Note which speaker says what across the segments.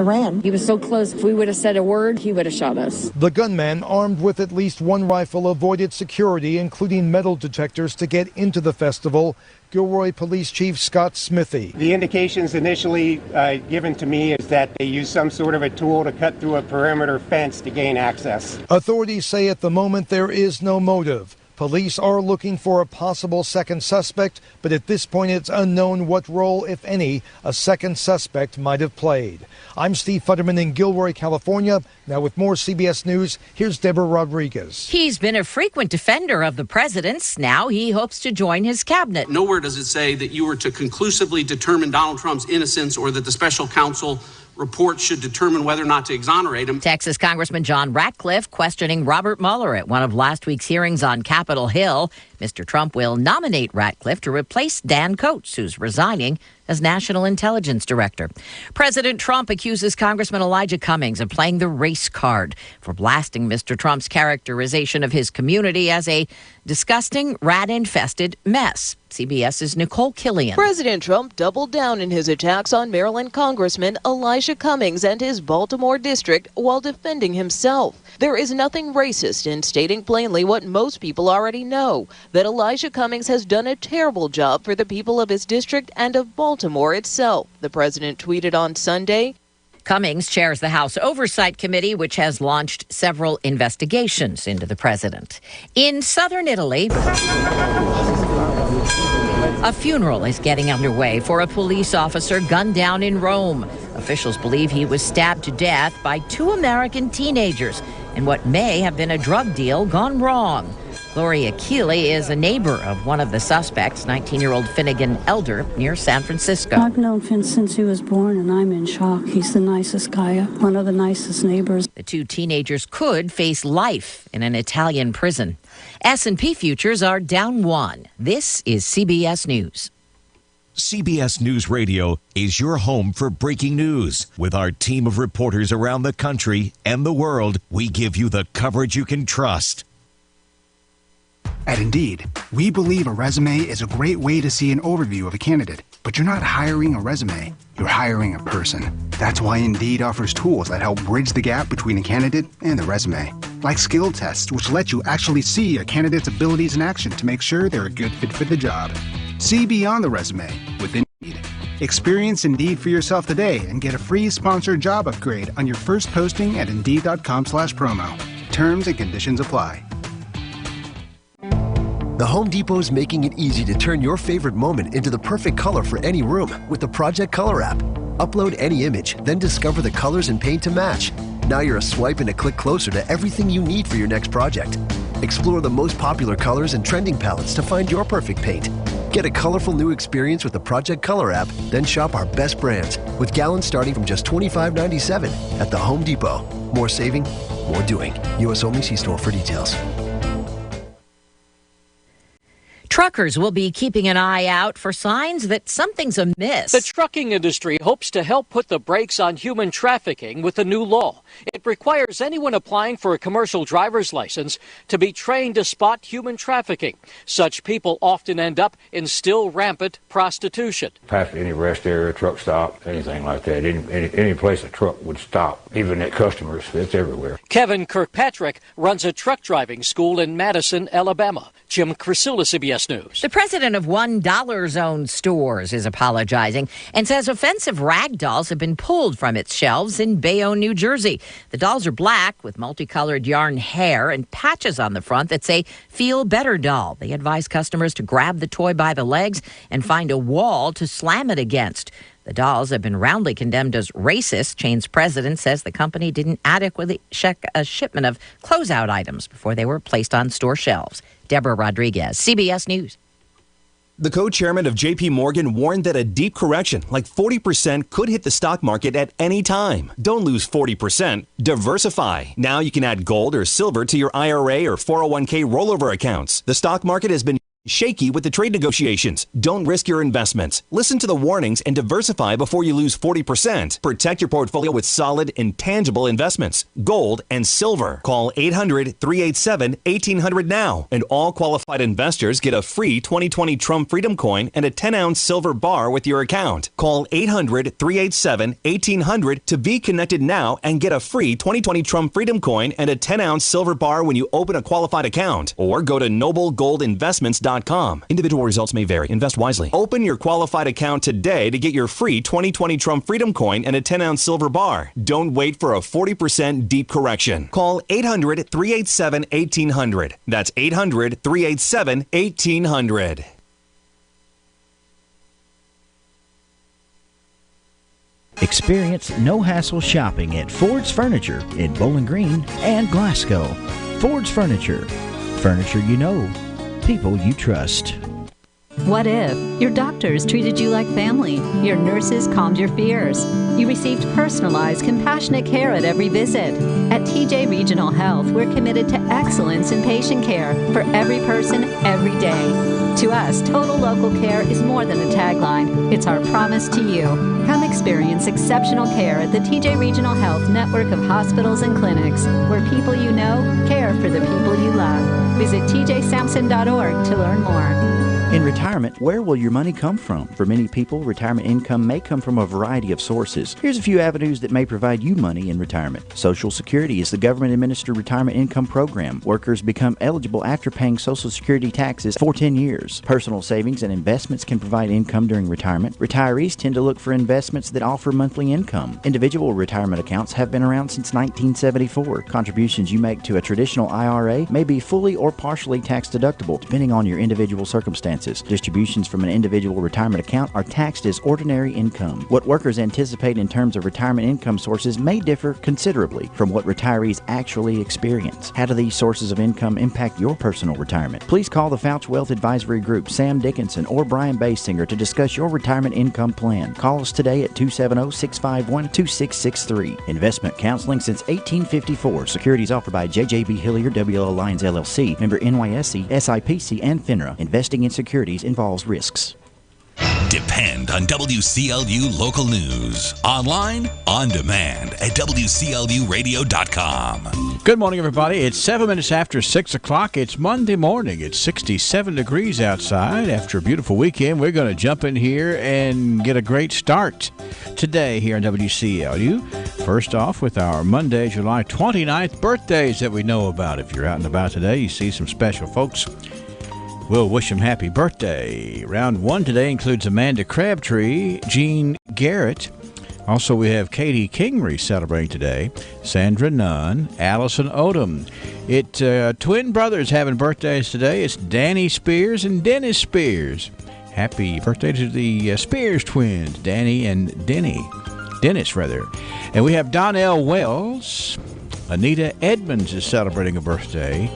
Speaker 1: ran.
Speaker 2: He was so close. If we would have said a word, he would have shot us.
Speaker 3: The gunman, armed with at least one rifle, avoided security, including metal detectors, to get into the festival. Gilroy Police Chief Scott Smithy.
Speaker 4: The indications initially given to me is that they used some sort of a tool to cut through a perimeter fence to gain access.
Speaker 3: Authorities say at the moment there is no motive. Police are looking for a possible second suspect, but at this point it's unknown what role, if any, a second suspect might have played. I'm Steve Futterman in Gilroy, California. Now with more CBS News, here's Deborah Rodriguez.
Speaker 5: He's been a frequent defender of the president's. Now he hopes to join his cabinet.
Speaker 6: Nowhere does it say that you were to conclusively determine Donald Trump's innocence or that the special counsel report should determine whether or not to exonerate him.
Speaker 5: Texas Congressman John Ratcliffe questioning Robert Mueller at one of last week's hearings on Capitol Hill. Mr. Trump will nominate Ratcliffe to replace Dan Coats, who's resigning as National Intelligence Director. President Trump accuses Congressman Elijah Cummings of playing the race card for blasting Mr. Trump's characterization of his community as a disgusting, rat-infested mess. CBS's Nicole Killian.
Speaker 7: President Trump doubled down in his attacks on Maryland Congressman Elijah Cummings and his Baltimore district while defending himself. There is nothing racist in stating plainly what most people already know, that Elijah Cummings has done a terrible job for the people of his district and of Baltimore itself, the president tweeted on Sunday.
Speaker 5: Cummings chairs the House Oversight Committee, which has launched several investigations into the president. In southern Italy, a funeral is getting underway for a police officer gunned down in Rome. Officials believe he was stabbed to death by two American teenagers in what may have been a drug deal gone wrong. Gloria Keeley is a neighbor of one of the suspects, 19-year-old Finnegan Elder, near San Francisco.
Speaker 8: I've known Finn since he was born, and I'm in shock. He's the nicest guy, one of the nicest neighbors.
Speaker 5: The two teenagers could face life in an Italian prison. S&P futures are down 1. This is CBS News.
Speaker 9: CBS News Radio is your home for breaking news. With our team of reporters around the country and the world, we give you the coverage you can trust.
Speaker 10: At Indeed, we believe a resume is a great way to see an overview of a candidate. But you're not hiring a resume, you're hiring a person. That's why Indeed offers tools that help bridge the gap between a candidate and the resume. Like skill tests, which let you actually see a candidate's abilities in action to make sure they're a good fit for the job. See beyond the resume with Indeed. Experience Indeed for yourself today and get a free sponsored job upgrade on your first posting at Indeed.com/promo. Terms and conditions apply.
Speaker 11: The Home Depot's making it easy to turn your favorite moment into the perfect color for any room with the Project Color app. Upload any image, then discover the colors and paint to match. Now you're a swipe and a click closer to everything you need for your next project. Explore the most popular colors and trending palettes to find your perfect paint. Get a colorful new experience with the Project Color app, then shop our best brands with gallons starting from just $25.97 at the Home Depot. More saving, more doing. U.S. only. See store for details.
Speaker 5: Truckers will be keeping an eye out for signs that something's amiss.
Speaker 12: The trucking industry hopes to help put the brakes on human trafficking with the new law. It requires anyone applying for a commercial driver's license to be trained to spot human trafficking. Such people often end up in still rampant prostitution.
Speaker 13: Past any rest area, truck stop, anything like that, any place a truck would stop, even at customers, it's everywhere.
Speaker 12: Kevin Kirkpatrick runs a truck driving school in Madison, Alabama. Jim Crisula, CBS News.
Speaker 5: The president of $1 Zone Stores is apologizing and says offensive rag dolls have been pulled from its shelves in Bayonne, New Jersey. The dolls are black with multicolored yarn hair and patches on the front that say Feel Better Doll. They advise customers to grab the toy by the legs and find a wall to slam it against. The dolls have been roundly condemned as racist. Chain's president says the company didn't adequately check a shipment of closeout items before they were placed on store shelves. Deborah Rodriguez, CBS News.
Speaker 14: The co-chairman of J.P. Morgan warned that a deep correction, like 40%, could hit the stock market at any time. Don't lose 40%. Diversify. Now you can add gold or silver to your IRA or 401k rollover accounts. The stock market has been Shaky with the trade negotiations. Don't risk your investments. Listen to the warnings and diversify before you lose 40%. Protect your portfolio with solid, intangible investments. Gold and silver. Call 800-387-1800 now. And all qualified investors get a free 2020 Trump Freedom Coin and a 10-ounce silver bar with your account. Call 800-387-1800 to be connected now and get a free 2020 Trump Freedom Coin and a 10-ounce silver bar when you open a qualified account. Or go to noblegoldinvestments.com. Individual results may vary. Invest wisely. Open your qualified account today to get your free 2020 Trump Freedom Coin and a 10-ounce silver bar. Don't wait for a 40% deep correction. Call 800-387-1800. That's 800-387-1800.
Speaker 1: Experience no-hassle shopping at Ford's Furniture in Bowling Green and Glasgow. Ford's Furniture. Furniture you know. People you trust.
Speaker 15: What if your doctors treated you like family, your nurses calmed your fears, you received personalized, compassionate care at every visit? At TJ Regional Health, we're committed to excellence in patient care for every person, every day. To us, total local care is more than a tagline. It's our promise to you. Come experience exceptional care at the TJ Regional Health network of hospitals and clinics, where people you know care for the people you love. Visit tjsampson.org to learn more.
Speaker 1: In retirement, where will your money come from? For many people, retirement income may come from a variety of sources. Here's a few avenues that may provide you money in retirement. Social Security is the government-administered retirement income program. Workers become eligible after paying Social Security taxes for 10 years. Personal savings and investments can provide income during retirement. Retirees tend to look for investments that offer monthly income. Individual retirement accounts have been around since 1974. Contributions you make to a traditional IRA may be fully or partially tax deductible, depending on your individual circumstances. Distributions from an individual retirement account are taxed as ordinary income. What workers anticipate in terms of retirement income sources may differ considerably from what retirees actually experience. How do these sources of income impact your personal retirement? Please call the Fouch Wealth Advisory Group, Sam Dickinson or Brian Basinger to discuss your retirement income plan. Call us today at 270-651-2663. Investment counseling since 1854. Securities offered by JJB Hilliard, WL Alliance LLC, member NYSE, SIPC, and FINRA. Investing in securities involves risks.
Speaker 16: Depend on WCLU local news. Online, on demand at WCLUradio.com.
Speaker 17: Good morning, everybody. It's 7 minutes after 6 o'clock. It's Monday morning. It's 67 degrees outside. After a beautiful weekend, we're going to jump in here and get a great start today here on WCLU. First off, with our Monday, July 29th birthdays that we know about. If you're out and about today, you see some special folks. We'll wish them happy birthday. Round one today includes Amanda Crabtree, Jean Garrett. Also, we have Katie Kingery celebrating today, Sandra Nunn, Allison Odom. Twin brothers having birthdays today. It's Danny Spears and Dennis Spears. Happy birthday to the Spears twins, Danny and Dennis, rather. And we have Donnell Wells. Anita Edmonds is celebrating a birthday.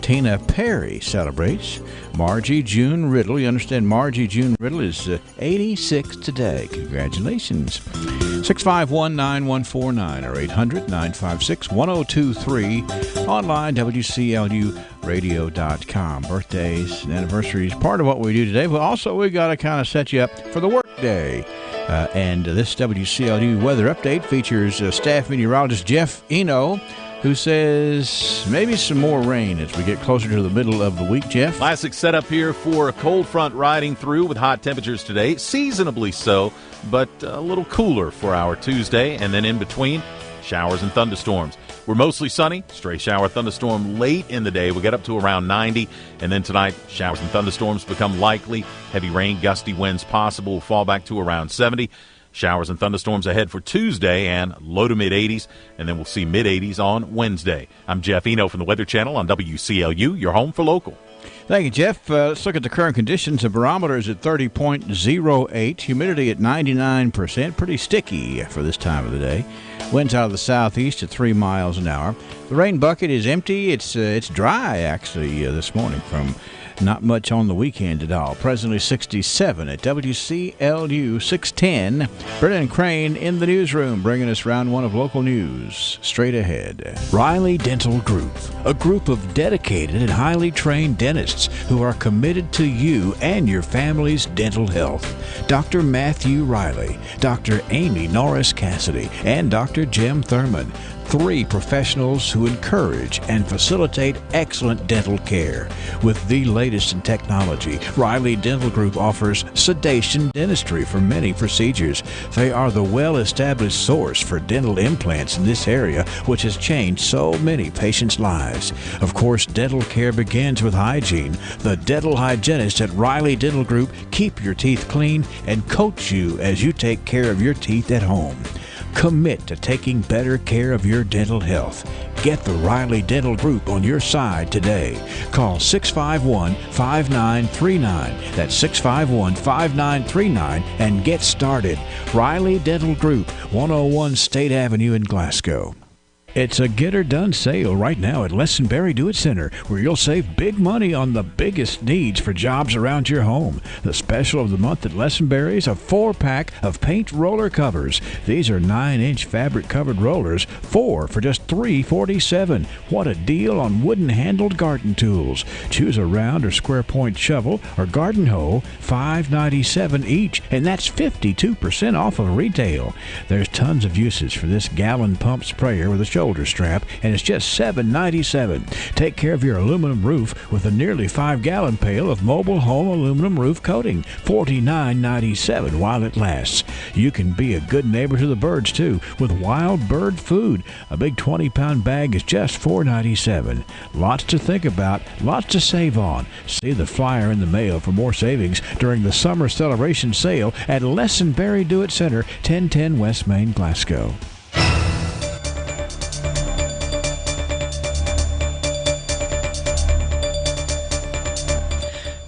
Speaker 17: Tina Perry celebrates. Margie June Riddle. You understand Margie June Riddle is 86 today. Congratulations. 651-9149 or 800-956-1023. Online, WCLUradio.com. Birthdays and anniversaries, part of what we do today. But also, we got to kind of set you up for the work day. And this WCLU weather update features staff meteorologist Jeff Eno, who says maybe some more rain as we get closer to the middle of the week. Jeff?
Speaker 18: Classic setup here for a cold front riding through with hot temperatures today, seasonably so, but a little cooler for our Tuesday, and then in between, showers and thunderstorms. We're mostly sunny, stray shower thunderstorm late in the day. We'll get up to around 90, and then tonight, showers and thunderstorms become likely. Heavy rain, gusty winds possible, will fall back to around 70. Showers and thunderstorms ahead for Tuesday and low to mid-80s, and then we'll see mid-80s on Wednesday. I'm Jeff Eno from the Weather Channel on WCLU, your home for local.
Speaker 17: Thank you, Jeff. Let's look at the current conditions. The barometer is at 30.08, humidity at 99%, pretty sticky for this time of the day. Winds out of the southeast at 3 miles an hour. The rain bucket is empty. It's dry, actually, this morning from Not much on the weekend at all. Presently 67 at WCLU 610. Brennan Crane in the newsroom, bringing us round one of local news. Straight ahead. Riley Dental Group, a group of dedicated and highly trained dentists who are committed to you and your family's dental health. Dr. Matthew Riley, Dr. Amy Norris Cassidy, and Dr. Jim Thurman. 3 professionals who encourage and facilitate excellent dental care. With the latest in technology, Riley Dental Group offers sedation dentistry for many procedures. They are the well-established source for dental implants in this area, which has changed so many patients' lives. Of course, dental care begins with hygiene. The dental hygienists at Riley Dental Group keep your teeth clean and coach you as you take care of your teeth at home. Commit to taking better care of your dental health. Get the Riley Dental Group on your side today. Call 651-5939. That's 651-5939 and get started. Riley Dental Group, 101 State Avenue in Glasgow. It's a get-her-done sale right now at Lessenberry Do It Center, where you'll save big money on the biggest needs for jobs around your home. The special of the month at Lessenberry is a 4-pack of paint roller covers. These are 9-inch fabric-covered rollers, 4 for just $3.47. What a deal on wooden-handled garden tools. Choose a round or square point shovel or garden hoe, $5.97 each, and that's 52% off of retail. There's tons of uses for this gallon pump sprayer with a shoulder strap, and it's just $7.97. Take care of your aluminum roof with a nearly 5-gallon pail of mobile home aluminum roof coating, $49.97 while it lasts. You can be a good neighbor to the birds too with wild bird food. A big 20-pound bag is just $4.97. Lots to think about, lots to save on. See the flyer in the mail for more savings during the summer celebration sale at Lessenberry Do It Center, 1010 West Main, Glasgow.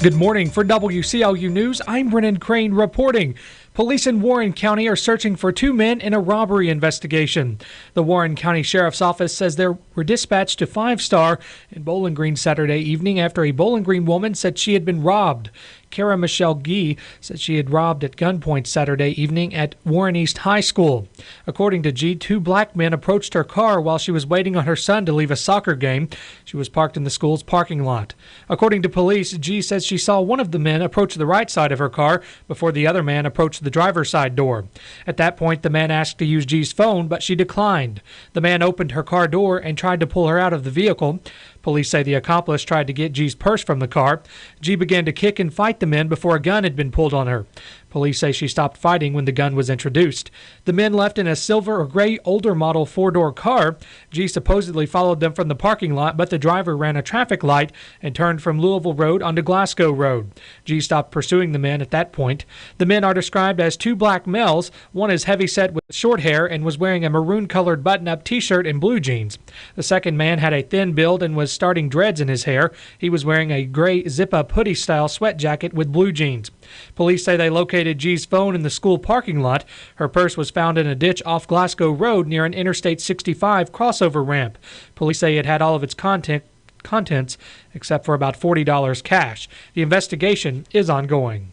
Speaker 19: Good morning. For WCLU News, I'm Brennan Crane reporting. Police in Warren County are searching for 2 men in a robbery investigation. The Warren County Sheriff's Office says they were dispatched to 5 Star in Bowling Green Saturday evening after a Bowling Green woman said she had been robbed. Kara Michelle Gee said she had robbed at gunpoint Saturday evening at Warren East High School. According to Gee, 2 black men approached her car while she was waiting on her son to leave a soccer game. She was parked in the school's parking lot. According to police, Gee says she saw one of the men approach the right side of her car before the other man approached the driver's side door. At that point, the man asked to use Gee's phone, but she declined. The man opened her car door and tried to pull her out of the vehicle. Police say the accomplice tried to get Gee's purse from the car. Gee began to kick and fight the men before a gun had been pulled on her. Police say she stopped fighting when the gun was introduced. The men left in a silver or gray older model 4-door car. Gee supposedly followed them from the parking lot, but the driver ran a traffic light and turned from Louisville Road onto Glasgow Road. Gee stopped pursuing the men at that point. The men are described as 2 black males. One is heavyset with short hair and was wearing a maroon-colored button-up T-shirt and blue jeans. The second man had a thin build and was starting dreads in his hair. He was wearing a gray zip-up hoodie-style sweat jacket with blue jeans. Police say they located Gee's phone in the school parking lot. Her purse was found in a ditch off Glasgow Road near an Interstate 65 crossover ramp. Police say it had all of its contents except for about $40 cash. The investigation is ongoing.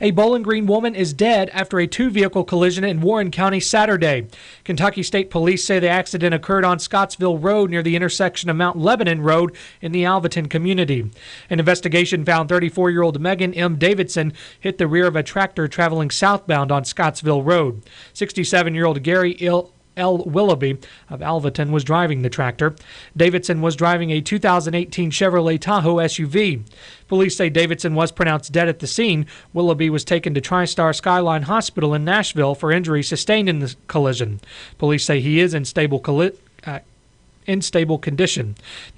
Speaker 19: A Bowling Green woman is dead after a 2-vehicle collision in Warren County Saturday. Kentucky State Police say the accident occurred on Scottsville Road near the intersection of Mount Lebanon Road in the Alvaton community. An investigation found 34-year-old Megan M. Davidson hit the rear of a tractor traveling southbound on Scottsville Road. 67-year-old Gary L. Willoughby of Alvaton was driving the tractor. Davidson was driving a 2018 Chevrolet Tahoe SUV. Police say Davidson was pronounced dead at the scene. Willoughby was taken to TriStar Skyline Hospital in Nashville for injuries sustained in the collision. Police say he is in stable condition.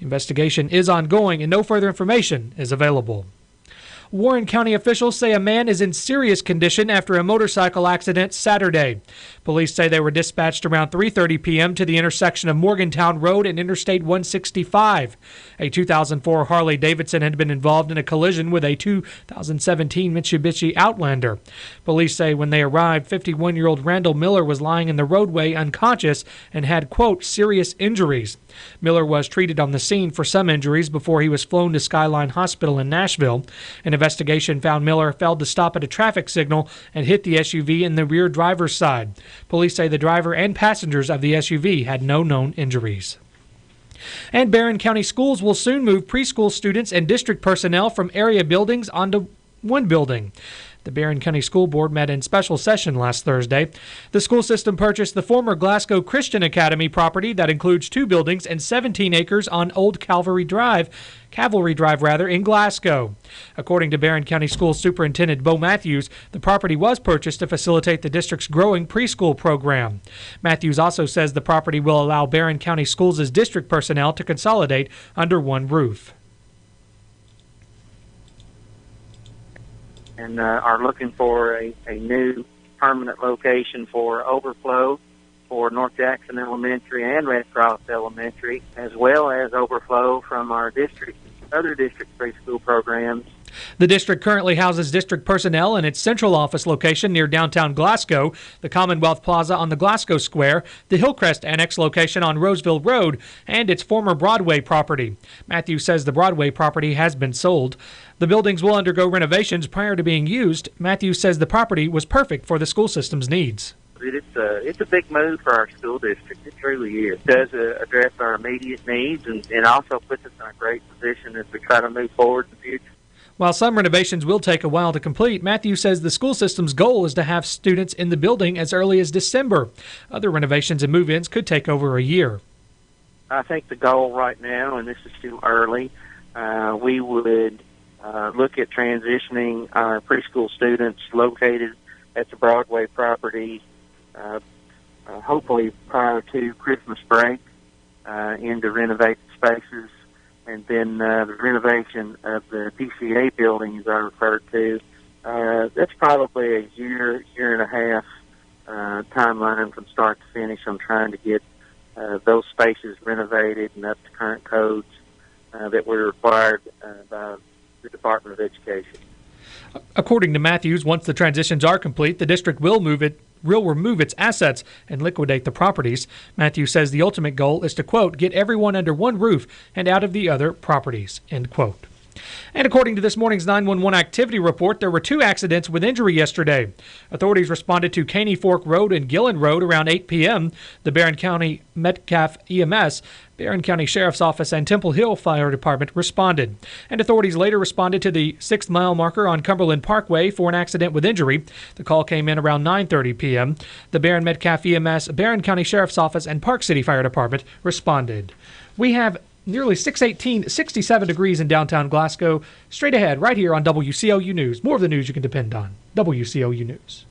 Speaker 19: The investigation is ongoing and no further information is available. Warren County officials say a man is in serious condition after a motorcycle accident Saturday. Police say they were dispatched around 3:30 p.m. to the intersection of Morgantown Road and Interstate 165. A 2004 Harley-Davidson had been involved in a collision with a 2017 Mitsubishi Outlander. Police say when they arrived, 51-year-old Randall Miller was lying in the roadway unconscious and had, quote, serious injuries. Miller was treated on the scene for some injuries before he was flown to Skyline Hospital in Nashville. An investigation found Miller failed to stop at a traffic signal and hit the SUV in the rear driver's side. Police say the driver and passengers of the SUV had no known injuries. And Barron County Schools will soon move preschool students and district personnel from area buildings onto one building. The Barron County School Board met in special session last Thursday. The school system purchased the former Glasgow Christian Academy property that includes 2 buildings and 17 acres on Old Cavalry Drive in Glasgow. According to Barron County School Superintendent Bo Matthews, the property was purchased to facilitate the district's growing preschool program. Matthews also says the property will allow Barron County Schools' district personnel to consolidate under one roof.
Speaker 20: And are looking for a new permanent location for overflow for North Jackson Elementary and Red Cross Elementary, as well as overflow from our other district preschool programs.
Speaker 19: The district currently houses district personnel in its central office location near downtown Glasgow, the Commonwealth Plaza on the Glasgow Square, the Hillcrest Annex location on Roseville Road, and its former Broadway property. Matthews says the Broadway property has been sold. The buildings will undergo renovations prior to being used. Matthews says the property was perfect for the school system's needs.
Speaker 20: It's a big move for our school district. It truly is. It does address our immediate needs and also puts us in a great position as we try to move forward in the future.
Speaker 19: While some renovations will take a while to complete, Matthews says the school system's goal is to have students in the building as early as December. Other renovations and move-ins could take over a year.
Speaker 20: I think the goal right now, and this is too early, we would look at transitioning our preschool students located at the Broadway property, hopefully prior to Christmas break, into renovated spaces. And then the renovation of the PCA building, as I referred to, that's probably a year and a half timeline from start to finish. I'm trying to get those spaces renovated and up to current codes that were required by the Department of Education.
Speaker 19: According to Matthews, once the transitions are complete, the district will remove its assets and liquidate the properties. Matthews says the ultimate goal is to, quote, get everyone under one roof and out of the other properties, end quote. And according to this morning's 911 activity report, there were 2 accidents with injury yesterday. Authorities responded to Caney Fork Road and Gillen Road around 8 p.m. The Barron County Metcalf EMS, Barron County Sheriff's Office, and Temple Hill Fire Department responded. And authorities later responded to the 6th mile marker on Cumberland Parkway for an accident with injury. The call came in around 9:30 p.m. The Barron Metcalf EMS, Barron County Sheriff's Office, and Park City Fire Department responded. We have nearly 67 degrees in downtown Glasgow. Straight ahead, right here on WCLU News. More of the news you can depend on. WCLU News.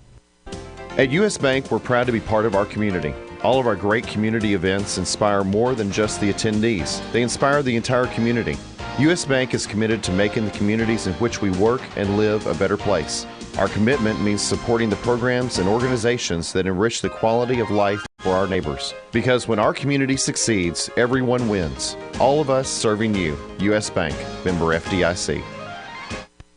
Speaker 21: At U.S. Bank, we're proud to be part of our community. All of our great community events inspire more than just the attendees. They inspire the entire community. U.S. Bank is committed to making the communities in which we work and live a better place. Our commitment means supporting the programs and organizations that enrich the quality of life for our neighbors. Because when our community succeeds, everyone wins. All of us serving you. U.S. Bank, member FDIC.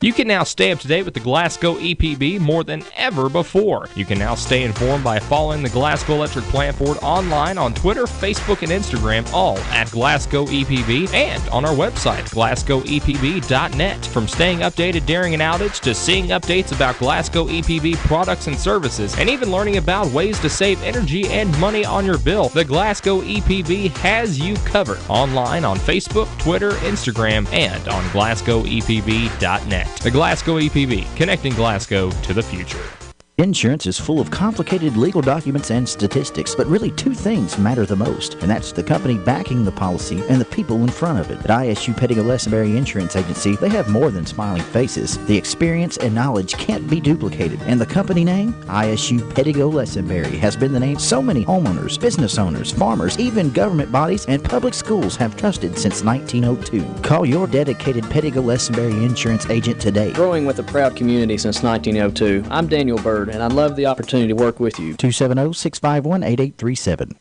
Speaker 22: You can now stay up to date with the Glasgow EPB more than ever before. You can now stay informed by following the Glasgow Electric Plant Board online on Twitter, Facebook, and Instagram, all at Glasgow EPB, and on our website, glasgowepb.net. From staying updated during an outage to seeing updates about Glasgow EPB products and services, and even learning about ways to save energy and money on your bill, the Glasgow EPB has you covered online on Facebook, Twitter, Instagram, and on glasgowepb.net. The Glasgow EPB, connecting Glasgow to the future.
Speaker 1: Insurance is full of complicated legal documents and statistics, but really two things matter the most, and that's the company backing the policy and the people in front of it. At ISU Pettigo-Lessenberry Insurance Agency, they have more than smiling faces. The experience and knowledge can't be duplicated, and the company name, ISU Pettigo-Lessenberry, has been the name so many homeowners, business owners, farmers, even government bodies, and public schools have trusted since 1902. Call your dedicated Pettigo-Lessenberry insurance agent today.
Speaker 2: Growing with a proud community since 1902, I'm Daniel Bird, and I'd love the opportunity to work with you.
Speaker 1: 270-651-8837.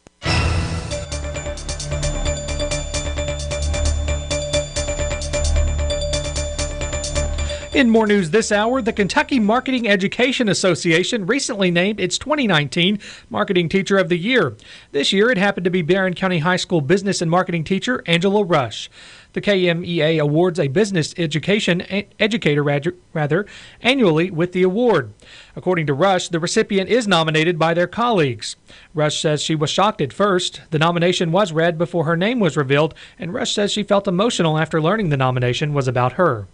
Speaker 19: In more news this hour, the Kentucky Marketing Education Association recently named its 2019 Marketing Teacher of the Year. This year, it happened to be Barron County High School business and marketing teacher Angela Rush. The KMEA awards a business educator annually with the award. According to Rush, the recipient is nominated by their colleagues. Rush says she was shocked at first. The nomination was read before her name was revealed, and Rush says she felt emotional after learning the nomination was about her.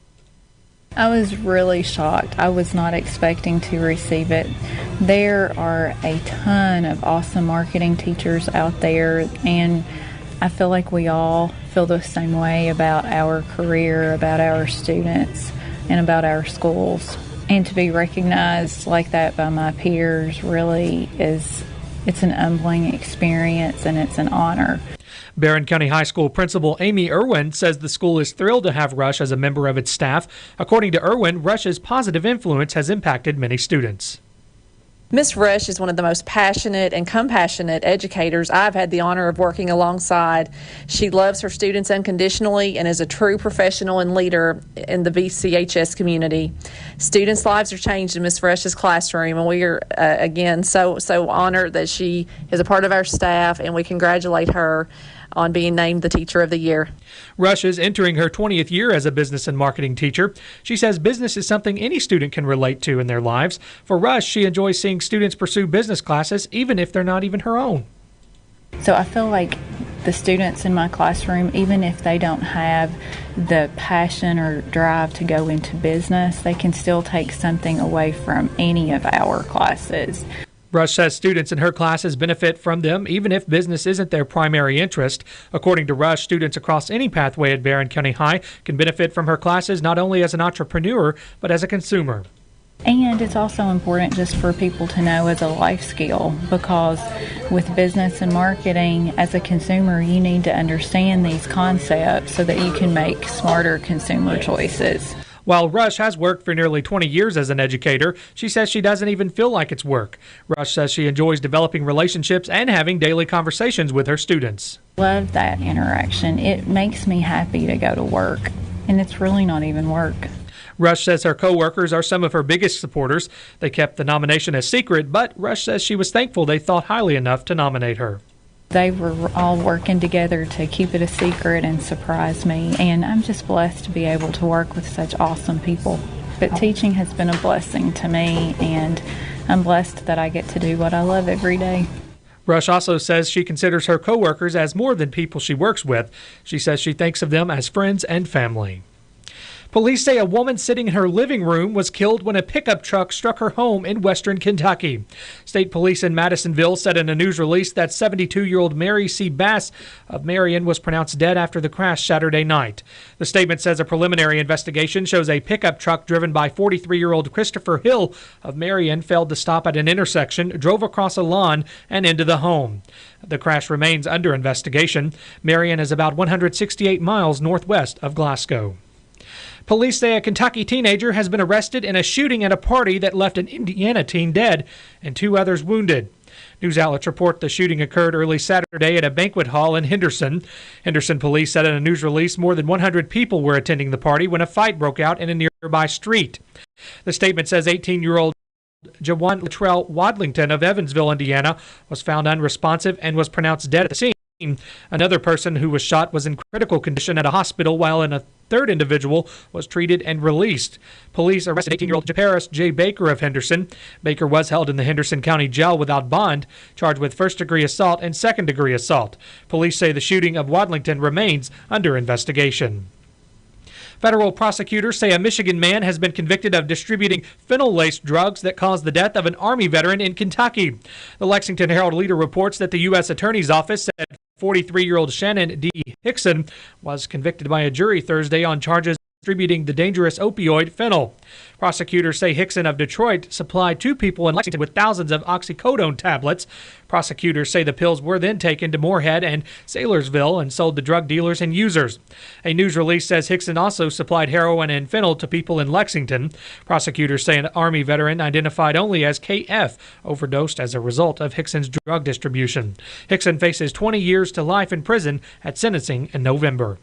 Speaker 4: I was really shocked. I was not expecting to receive it. There are a ton of awesome marketing teachers out there, and I feel like we all feel the same way about our career, about our students, and about our schools. And to be recognized like that by my peers really it's an humbling experience, and it's an honor.
Speaker 19: Barron County High School Principal Amy Irwin says the school is thrilled to have Rush as a member of its staff. According to Irwin, Rush's positive influence has impacted many students.
Speaker 23: Miss Rush is one of the most passionate and compassionate educators I've had the honor of working alongside. She loves her students unconditionally and is a true professional and leader in the VCHS community. Students' lives are changed in Miss Rush's classroom, and we are, again, so honored that she is a part of our staff, and we congratulate her on being named the Teacher of the Year.
Speaker 19: Rush is entering her 20th year as a business and marketing teacher. She says business is something any student can relate to in their lives. For Rush, she enjoys seeing students pursue business classes, even if they're not even her own.
Speaker 4: So I feel like the students in my classroom, even if they don't have the passion or drive to go into business, they can still take something away from any of our classes.
Speaker 19: Rush says students in her classes benefit from them even if business isn't their primary interest. According to Rush, students across any pathway at Barron County High can benefit from her classes not only as an entrepreneur, but as a consumer.
Speaker 4: And it's also important just for people to know as a life skill, because with business and marketing, as a consumer, you need to understand these concepts so that you can make smarter consumer choices.
Speaker 19: While Rush has worked for nearly 20 years as an educator, she says she doesn't even feel like it's work. Rush says she enjoys developing relationships and having daily conversations with her students.
Speaker 4: Love that interaction. It makes me happy to go to work, and it's really not even work.
Speaker 19: Rush says her co-workers are some of her biggest supporters. They kept the nomination a secret, but Rush says she was thankful they thought highly enough to nominate her.
Speaker 4: They were all working together to keep it a secret and surprise me, and I'm just blessed to be able to work with such awesome people. But teaching has been a blessing to me, and I'm blessed that I get to do what I love every day.
Speaker 19: Rush also says she considers her coworkers as more than people she works with. She says she thinks of them as friends and family. Police say a woman sitting in her living room was killed when a pickup truck struck her home in western Kentucky. State police in Madisonville said in a news release that 72-year-old Mary C. Bass of Marion was pronounced dead after the crash Saturday night. The statement says a preliminary investigation shows a pickup truck driven by 43-year-old Christopher Hill of Marion failed to stop at an intersection, drove across a lawn, and into the home. The crash remains under investigation. Marion is about 168 miles northwest of Glasgow. Police say a Kentucky teenager has been arrested in a shooting at a party that left an Indiana teen dead and 2 others wounded. News outlets report the shooting occurred early Saturday at a banquet hall in Henderson. Henderson police said in a news release more than 100 people were attending the party when a fight broke out in a nearby street. The statement says 18-year-old Jawan Latrell Wadlington of Evansville, Indiana, was found unresponsive and was pronounced dead at the scene. Another person who was shot was in critical condition at a hospital, while a third individual was treated and released. Police arrested 18-year-old Japaris J. Baker of Henderson. Baker was held in the Henderson County Jail without bond, charged with first-degree assault and second-degree assault. Police say the shooting of Wadlington remains under investigation. Federal prosecutors say a Michigan man has been convicted of distributing fentanyl-laced drugs that caused the death of an Army veteran in Kentucky. The Lexington Herald-Leader reports that the U.S. Attorney's Office said 43-year-old Shannon D. Hickson was convicted by a jury Thursday on charges of distributing the dangerous opioid fentanyl. Prosecutors say Hickson of Detroit supplied 2 people in Lexington with thousands of oxycodone tablets. Prosecutors say the pills were then taken to Moorhead and Saylorsville and sold to drug dealers and users. A news release says Hickson also supplied heroin and fentanyl to people in Lexington. Prosecutors say an Army veteran identified only as KF overdosed as a result of Hickson's drug distribution. Hickson faces 20 years to life in prison at sentencing in November.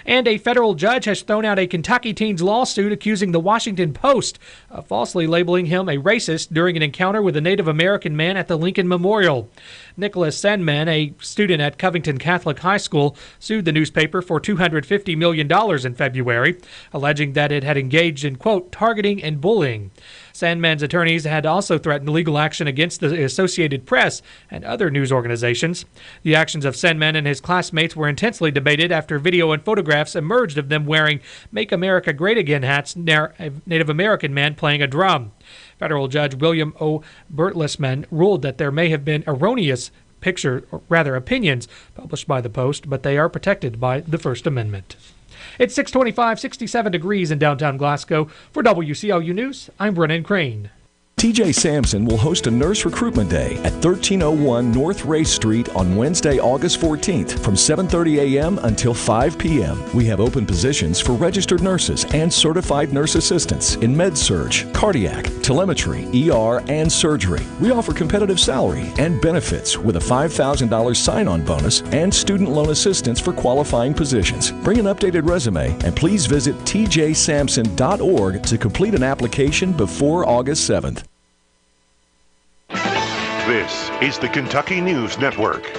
Speaker 19: And a federal judge has thrown out a Kentucky teen's lawsuit accusing the Washington Post of falsely labeling him a racist during an encounter with a Native American man at the Lincoln Memorial. Nicholas Sandman, a student at Covington Catholic High School, sued the newspaper for $250 million in February, alleging that it had engaged in, quote, targeting and bullying. Sandman's attorneys had also threatened legal action against the Associated Press and other news organizations. The actions of Sandman and his classmates were intensely debated after video and photographs emerged of them wearing Make America Great Again hats near a Native American man playing a drum. Federal Judge William O. Bertelsmann ruled that there may have been erroneous opinions published by the Post, but they are protected by the First Amendment. It's 6:25, 67 degrees in downtown Glasgow. For WCLU News, I'm Brennan Crane.
Speaker 3: TJ Sampson will host a nurse recruitment day at 1301 North Race Street on Wednesday, August 14th from 7:30 a.m. until 5 p.m. We have open positions for registered nurses and certified nurse assistants in med-surg, cardiac, telemetry, ER, and surgery. We offer competitive salary and benefits with a $5,000 sign-on bonus and student loan assistance for qualifying positions. Bring an updated resume and please visit tjsampson.org to complete an application before August 7th.
Speaker 6: This is the Kentucky News Network.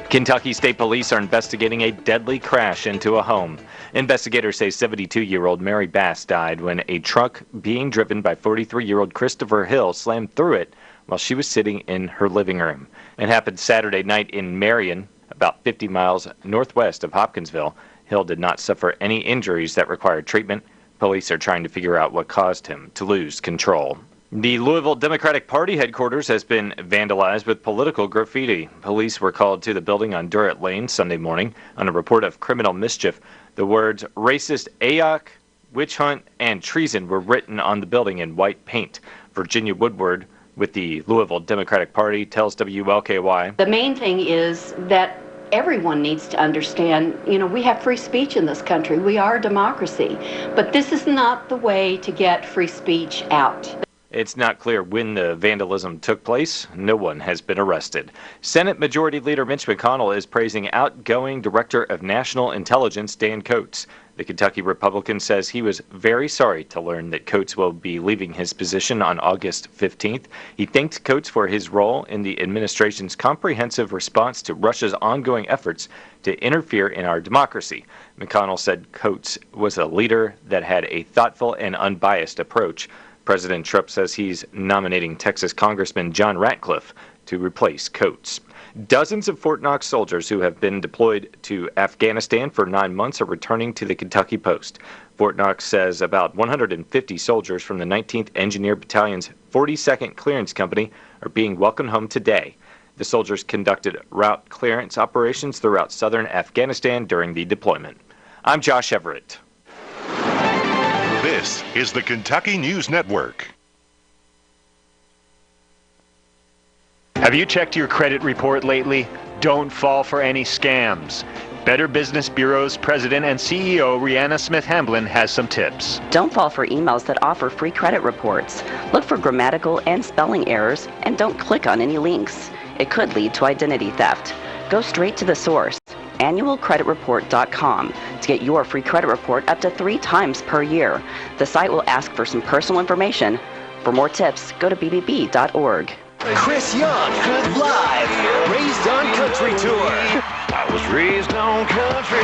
Speaker 7: Kentucky State Police are investigating a deadly crash into a home. Investigators say 72-year-old Mary Bass died when a truck being driven by 43-year-old Christopher Hill slammed through it while she was sitting in her living room. It happened Saturday night in Marion, about 50 miles northwest of Hopkinsville. Hill did not suffer any injuries that required treatment. Police are trying to figure out what caused him to lose control. The Louisville Democratic Party headquarters has been vandalized with political graffiti. Police were called to the building on Durrett Lane Sunday morning on a report of criminal mischief. The words racist AOC, witch hunt, and treason were written on the building in white paint. Virginia Woodward with the Louisville Democratic Party tells WLKY.
Speaker 24: The main thing is that everyone needs to understand, we have free speech in this country. We are a democracy. But this is not the way to get free speech out.
Speaker 7: It's not clear when the vandalism took place. No one has been arrested. Senate Majority Leader Mitch McConnell is praising outgoing Director of National Intelligence Dan Coats. The Kentucky Republican says he was very sorry to learn that Coats will be leaving his position on August 15th. He thanked Coats for his role in the administration's comprehensive response to Russia's ongoing efforts to interfere in our democracy. McConnell said Coats was a leader that had a thoughtful and unbiased approach. President Trump says he's nominating Texas Congressman John Ratcliffe to replace Coats. Dozens of Fort Knox soldiers who have been deployed to Afghanistan for 9 months are returning to the Kentucky Post. Fort Knox says about 150 soldiers from the 19th Engineer Battalion's 42nd Clearance Company are being welcomed home today. The soldiers conducted route clearance operations throughout southern Afghanistan during the deployment. I'm Josh Everett.
Speaker 6: This is the Kentucky News Network.
Speaker 25: Have you checked your credit report lately? Don't fall for any scams. Better Business Bureau's president and CEO Rihanna Smith Hamblin has some tips.
Speaker 26: Don't fall for emails that offer free credit reports. Look for grammatical and spelling errors and don't click on any links. It could lead to identity theft. Go straight to the source, annualcreditreport.com, to get your free credit report up to 3 times per year. The site will ask for some personal information. For more tips, go to bbb.org.
Speaker 27: Chris Young, live, Raised on Country Tour. I was raised on country.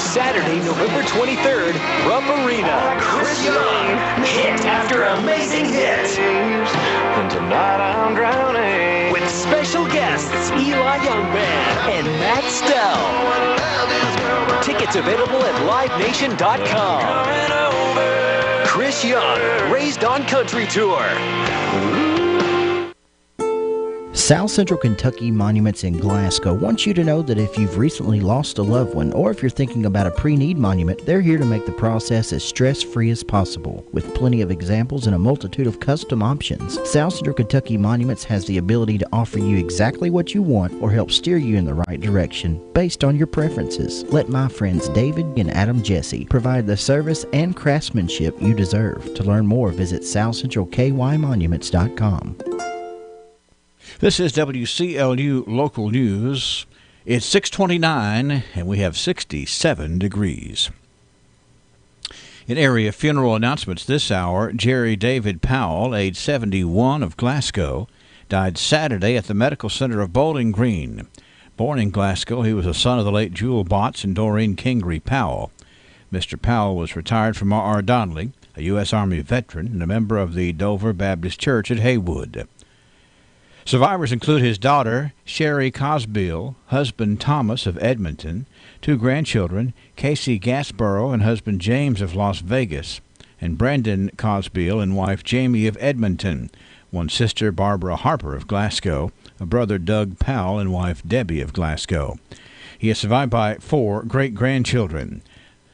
Speaker 27: Saturday, November 23rd, Rupp Arena. Chris Young, hit after amazing hit. And tonight I'm drowning. With special guests Eli Young Band and Matt Stell. Tickets It's available at livenation.com. Chris Young, Raised on Country Tour.
Speaker 1: South Central Kentucky Monuments in Glasgow wants you to know that if you've recently lost a loved one or if you're thinking about a pre-need monument, they're here to make the process as stress-free as possible. With plenty of examples and a multitude of custom options, South Central Kentucky Monuments has the ability to offer you exactly what you want or help steer you in the right direction based on your preferences. Let my friends David and Adam Jesse provide the service and craftsmanship you deserve. To learn more, visit southcentralkymonuments.com.
Speaker 17: This is WCLU Local News. It's 6:29 and we have 67 degrees. In area funeral announcements this hour, Jerry David Powell, age 71, of Glasgow, died Saturday at the Medical Center of Bowling Green. Born in Glasgow, he was a son of the late Jewel Botts and Doreen Kingery Powell. Mr. Powell was retired from R.R. Donnelly, a U.S. Army veteran and a member of the Dover Baptist Church at Haywood. Survivors include his daughter, Sherry Cosbeil, husband Thomas of Edmonton, two grandchildren, Casey Gasborough and husband James of Las Vegas, and Brandon Cosbeil and wife Jamie of Edmonton, one sister, Barbara Harper of Glasgow, a brother, Doug Powell, and wife Debbie of Glasgow. He is survived by 4 great-grandchildren.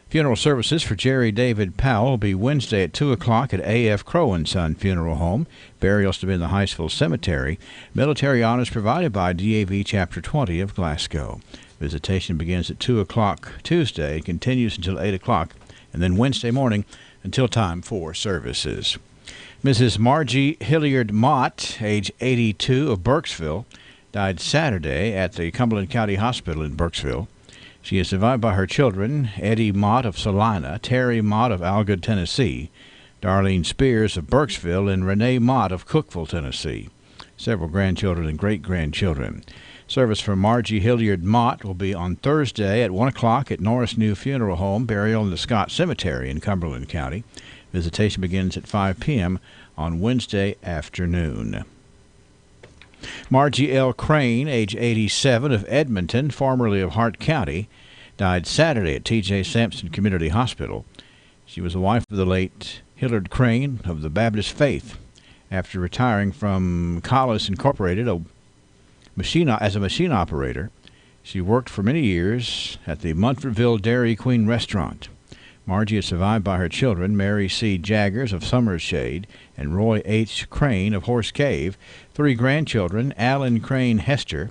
Speaker 17: Funeral services for Jerry David Powell will be Wednesday at 2 o'clock at A.F. Crow & Son Funeral Home. Burials to be in the Heistville Cemetery. Military honors provided by DAV Chapter 20 of Glasgow. Visitation begins at 2 o'clock Tuesday and continues until 8 o'clock, and then Wednesday morning until time for services. Mrs. Margie Hilliard Mott, age 82, of Burkesville, died Saturday at the Cumberland County Hospital in Burkesville. She is survived by her children, Eddie Mott of Salina, Terry Mott of Algood, Tennessee, Darlene Spears of Burkesville, and Renee Mott of Cookville, Tennessee. Several grandchildren and great-grandchildren. Service for Margie Hilliard Mott will be on Thursday at 1 o'clock at Norris New Funeral Home, burial in the Scott Cemetery in Cumberland County. Visitation begins at 5 p.m. on Wednesday afternoon. Margie L. Crane, age 87, of Edmonton, formerly of Hart County, died Saturday at T.J. Sampson Community Hospital. She was the wife of the late Hillard Crane of the Baptist Faith. After retiring from Collis Incorporated as a machine operator, she worked for many years at the Munfordville Dairy Queen restaurant. Margie is survived by her children, Mary C. Jaggers of Summer's Shade and Roy H. Crane of Horse Cave, 3 grandchildren, Alan Crane Hester,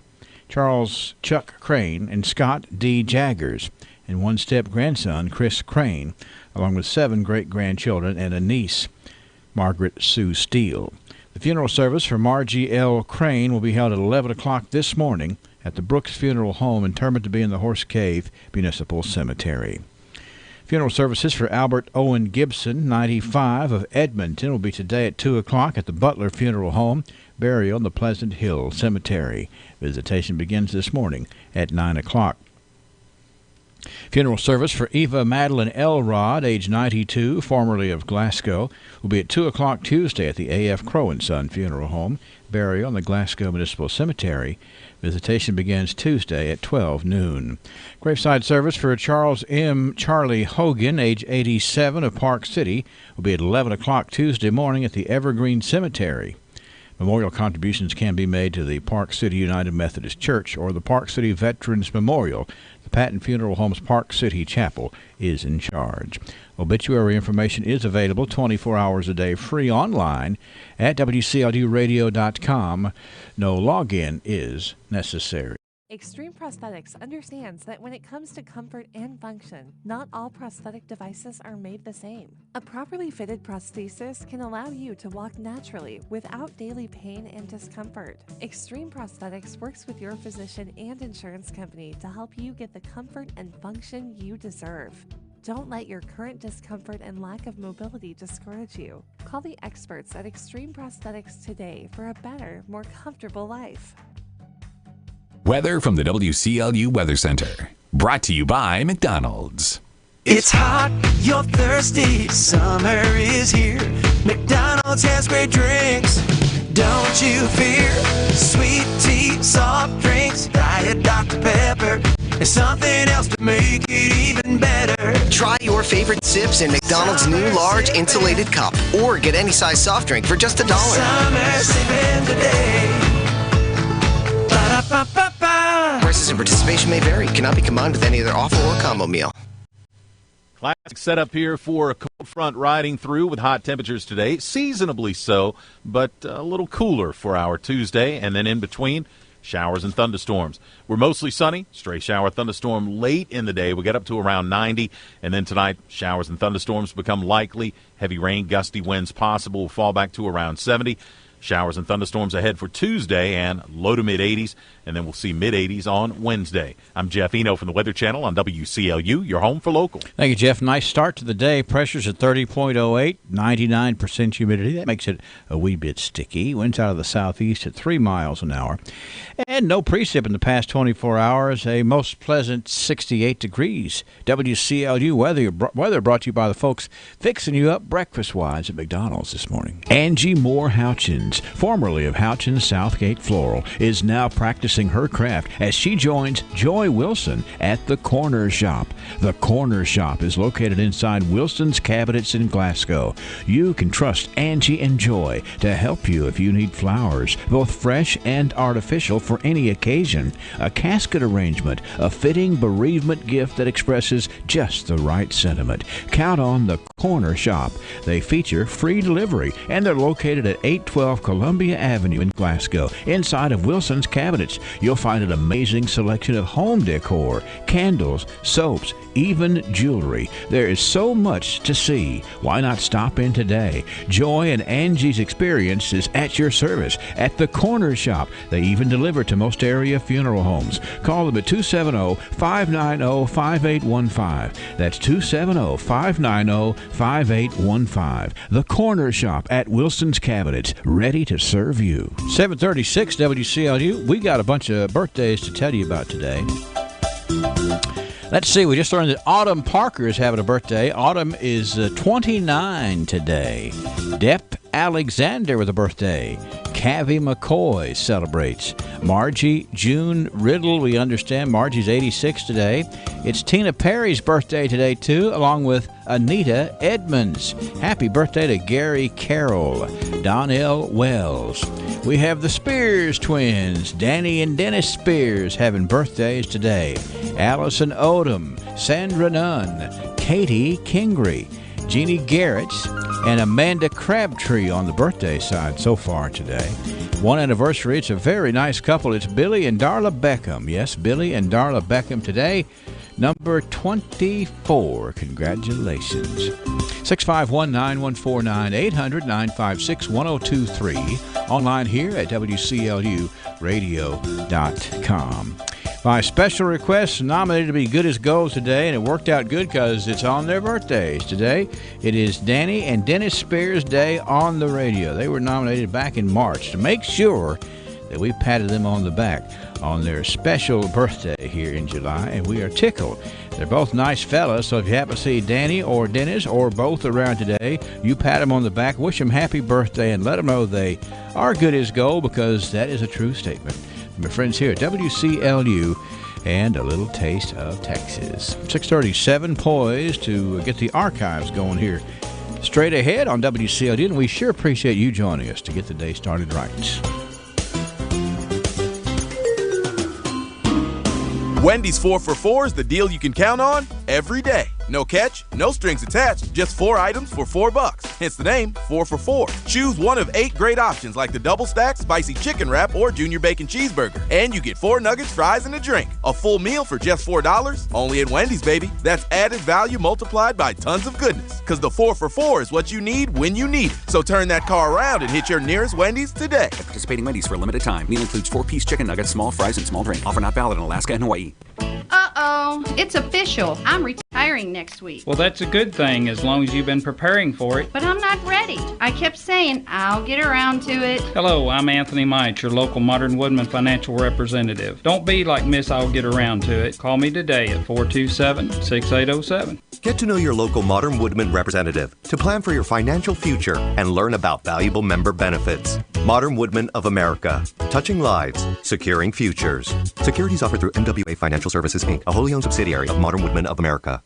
Speaker 17: Charles Chuck Crane, and Scott D. Jaggers, and one step-grandson, Chris Crane, along with 7 great-grandchildren and a niece, Margaret Sue Steele. The funeral service for Margie L. Crane will be held at 11 o'clock this morning at the Brooks Funeral Home, interment to be in the Horse Cave Municipal Cemetery. Funeral services for Albert Owen Gibson, 95, of Edmonton, will be today at 2 o'clock at the Butler Funeral Home, burial in the Pleasant Hill Cemetery. Visitation begins this morning at 9 o'clock. Funeral service for Eva Madeline Elrod, age 92, formerly of Glasgow, will be at 2 o'clock Tuesday at the A.F. Crow & Son Funeral Home, burial in the Glasgow Municipal Cemetery. Visitation begins Tuesday at 12 noon. Graveside service for Charles M. Charlie Hogan, age 87, of Park City, will be at 11 o'clock Tuesday morning at the Evergreen Cemetery. Memorial contributions can be made to the Park City United Methodist Church or the Park City Veterans Memorial. The Patton Funeral Home's Park City Chapel is in charge. Obituary information is available 24 hours a day, free online at WCLUradio.com. No login is necessary.
Speaker 5: Extreme Prosthetics understands that when it comes to comfort and function, not all prosthetic devices are made the same. A properly fitted prosthesis can allow you to walk naturally without daily pain and discomfort. Extreme Prosthetics works with your physician and insurance company to help you get the comfort and function you deserve. Don't let your current discomfort and lack of mobility discourage you. Call the experts at Extreme Prosthetics today for a better, more comfortable life.
Speaker 16: Weather from the WCLU Weather Center. Brought to you by McDonald's.
Speaker 8: It's hot, you're thirsty, summer is here. McDonald's has great drinks, don't you fear. Sweet tea, soft drinks, Diet Dr. Pepper, and something else to make it even
Speaker 9: favorite sips in McDonald's new large insulated cup. Or get any size soft drink for just $1.
Speaker 8: Summer saving today. Ba-da-ba-ba-ba.
Speaker 9: Prices and participation may vary. Cannot be combined with any other offer or combo meal.
Speaker 18: Classic setup here for a cold front riding through with hot temperatures today. Seasonably so, but a little cooler for our Tuesday. And then in between, showers and thunderstorms. We're mostly sunny. Stray shower thunderstorm late in the day. We get up to around 90. And then tonight, showers and thunderstorms become likely. Heavy rain, gusty winds possible. Will fall back to around 70. Showers and thunderstorms ahead for Tuesday and low to mid-80s, and then we'll see mid-80s on Wednesday. I'm Jeff Eno from the Weather Channel on WCLU, your home for local.
Speaker 17: Thank you, Jeff. Nice start to the day. Pressure's at 30.08, 99% humidity. That makes it a wee bit sticky. Winds out of the southeast at 3 miles an hour. And no precip in the past 24 hours. A most pleasant 68 degrees. WCLU weather brought to you by the folks fixing you up breakfast-wise at McDonald's this morning. Angie Moore Houchins, formerly of Houchins Southgate Floral, is now practicing her craft as she joins Joy Wilson at the Corner Shop. The Corner Shop is located inside Wilson's Cabinets in Glasgow. You can trust Angie and Joy to help you if you need flowers, both fresh and artificial, for any occasion, a casket arrangement, a fitting bereavement gift that expresses just the right sentiment. Count on the Corner Shop. They feature free delivery, and they're located at 812 Columbia Avenue in Glasgow. Inside of Wilson's Cabinets, you'll find an amazing selection of home decor, candles, soaps, even jewelry. There is so much to see. Why not stop in today? Joy and Angie's experience is at your service at the Corner Shop. They even deliver to most area funeral homes. Call them at 270-590-5815. That's 270-590-5815. The Corner Shop at Wilson's Cabinets, ready to serve you. 736 WCLU. We got a bunch of birthdays to tell you about today. Let's see, we just learned that Autumn Parker is having a birthday. Autumn is 29 today. Depp Alexander with a birthday. Cavi McCoy celebrates. Margie June Riddle, we understand Margie's 86 today. It's Tina Perry's birthday today, too, along with Anita Edmonds. Happy birthday to Gary Carroll. Donnell Wells. We have the Spears twins, Danny and Dennis Spears, having birthdays today. Allison Odom, Sandra Nunn, Katie Kingry, Jeannie Garrett, and Amanda Crabtree on the birthday side so far today. One anniversary, it's a very nice couple. It's Billy and Darla Beckham. Yes, Billy and Darla Beckham today. Number 24. Congratulations. 651-9149, 800-956-1023. Online here at WCLUradio.com. By special request, nominated to be Good as Gold today, and it worked out good because it's on their birthdays today. It is Danny and Dennis Spears Day on the radio. They were nominated back in March to make sure that we patted them on the back on their special birthday here in July, and we are tickled. They're both nice fellas, so if you happen to see Danny or Dennis or both around today, you pat them on the back, wish them happy birthday, and let them know they are good as gold, because that is a true statement. My friends here at WCLU, and a little taste of Texas. 637, poised to get the archives going here straight ahead on WCLU, and we sure appreciate you joining us to get the day started right.
Speaker 10: Wendy's 4 for $4 is the deal you can count on every day. No catch, no strings attached, just 4 items for $4. Hence the name, 4 for $4. Choose one of 8 great options like the double stack, spicy chicken wrap, or junior bacon cheeseburger. And you get 4 nuggets, fries, and a drink. A full meal for just $4? Only at Wendy's, baby. That's added value multiplied by tons of goodness. Because the 4 for $4 is what you need when you need it. So turn that car around and hit your nearest Wendy's today.
Speaker 11: At participating Wendy's for a limited time. Meal includes 4-piece chicken nuggets, small fries, and small drink. Offer not valid in Alaska and Hawaii.
Speaker 12: Uh-oh, it's official. I'm retiring next week.
Speaker 13: Well, that's a good thing as long as you've been preparing for it.
Speaker 12: But I'm not ready. I kept saying I'll get around to it.
Speaker 13: Hello, I'm Anthony Mite, your local Modern Woodman financial representative. Don't be like Miss I'll get around to it. Call me today at 427-6807.
Speaker 14: Get to know your local Modern Woodman representative to plan for your financial future and learn about valuable member benefits. Modern Woodman of America. Touching lives, securing futures. Securities offered through MWA Financial Services, Inc., a wholly owned subsidiary of Modern Woodman of America.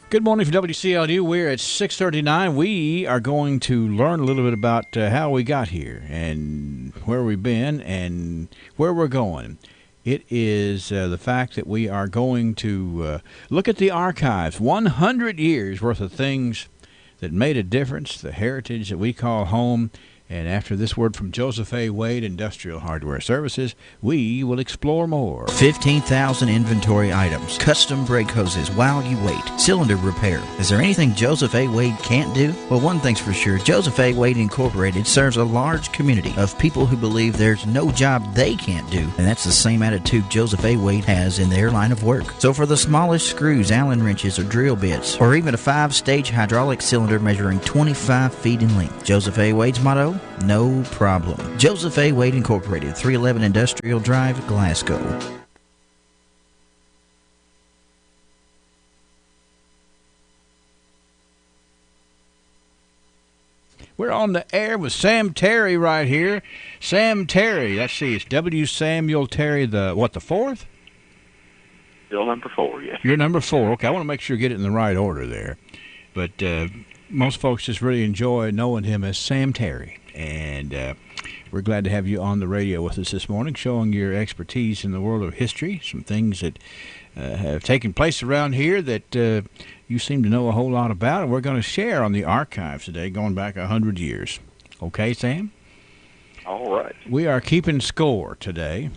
Speaker 17: Good morning from WCLU. We're at 6:39. We are going to learn a little bit about how we got here and where we've been and where we're going. It is the fact that we are going to look at the archives, 100 years worth of things that made a difference, the heritage that we call home. And after this word from Joseph A. Wade, Industrial Hardware Services, we will explore more.
Speaker 1: 15,000 inventory items, custom brake hoses while you wait, cylinder repair. Is there anything Joseph A. Wade can't do? Well, one thing's for sure, Joseph A. Wade Incorporated serves a large community of people who believe there's no job they can't do, and that's the same attitude Joseph A. Wade has in their line of work. So for the smallest screws, Allen wrenches, or drill bits, or even a 5-stage hydraulic cylinder measuring 25 feet in length, Joseph A. Wade's motto? No problem. Joseph A. Wade Incorporated, 311 Industrial Drive, Glasgow.
Speaker 17: We're on the air with Sam Terry right here. Sam Terry, let's see, it's W. Samuel Terry, the fourth?
Speaker 2: Still number 4, yes.
Speaker 17: You're number 4. Okay, I want to make sure you get it in the right order there. But most folks just really enjoy knowing him as Sam Terry. And we're glad to have you on the radio with us this morning, showing your expertise in the world of history, some things that have taken place around here that you seem to know a whole lot about, and we're going to share on the archives today, going back 100 years. Okay, Sam?
Speaker 2: All right.
Speaker 17: We are keeping score today,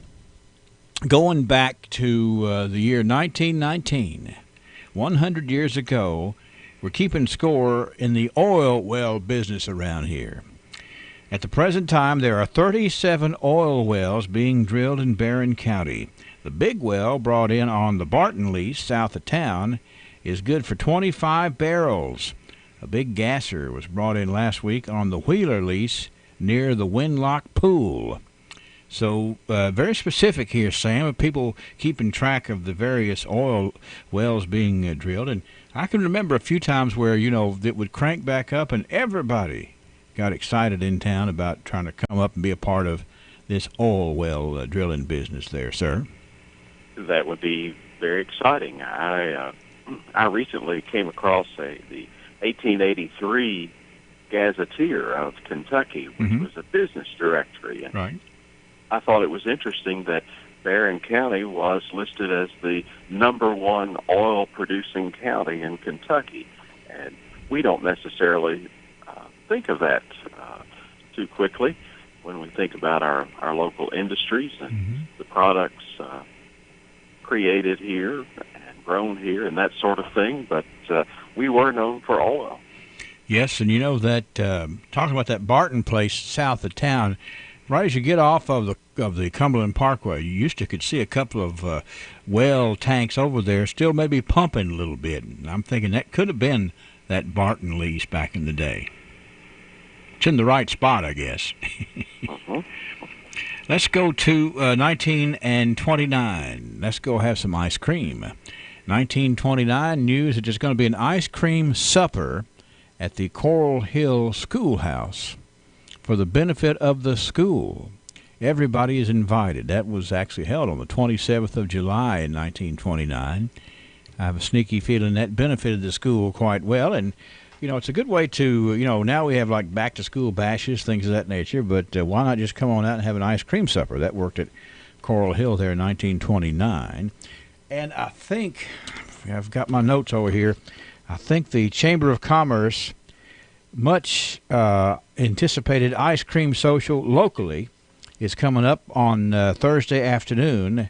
Speaker 17: going back to the year 1919, 100 years ago. We're keeping score in the oil well business around here. At the present time, there are 37 oil wells being drilled in Barron County. The big well, brought in on the Barton lease south of town, is good for 25 barrels. A big gasser was brought in last week on the Wheeler lease near the Winlock Pool. So very specific here, Sam, of people keeping track of the various oil wells being drilled. And I can remember a few times where, it would crank back up and everybody got excited in town about trying to come up and be a part of this oil well drilling business there, sir.
Speaker 2: That would be very exciting. I recently came across the 1883 Gazetteer of Kentucky, which was a business directory. And
Speaker 17: right.
Speaker 2: I thought it was interesting that Barron County was listed as the number 1 oil-producing county in Kentucky. And we don't necessarily think of that too quickly when we think about our local industries and the products created here and grown here and that sort of thing. But we were known for oil.
Speaker 17: Yes, and that talking about that Barton place south of town, right as you get off of the Cumberland Parkway, you could see a couple of well tanks over there still maybe pumping a little bit. And I'm thinking that could have been that Barton lease back in the day. It's in the right spot, I guess. Let's go to 1929. Let's go have some ice cream. 1929 news that there's going to be an ice cream supper at the Coral Hill Schoolhouse for the benefit of the school. Everybody is invited. That was actually held on the 27th of July in 1929. I have a sneaky feeling that benefited the school quite well. And, it's a good way to, now we have like back-to-school bashes, things of that nature, but why not just come on out and have an ice cream supper? That worked at Coral Hill there in 1929. And I think, I've got my notes over here, I think the Chamber of Commerce, much anticipated ice cream social locally, is coming up on Thursday afternoon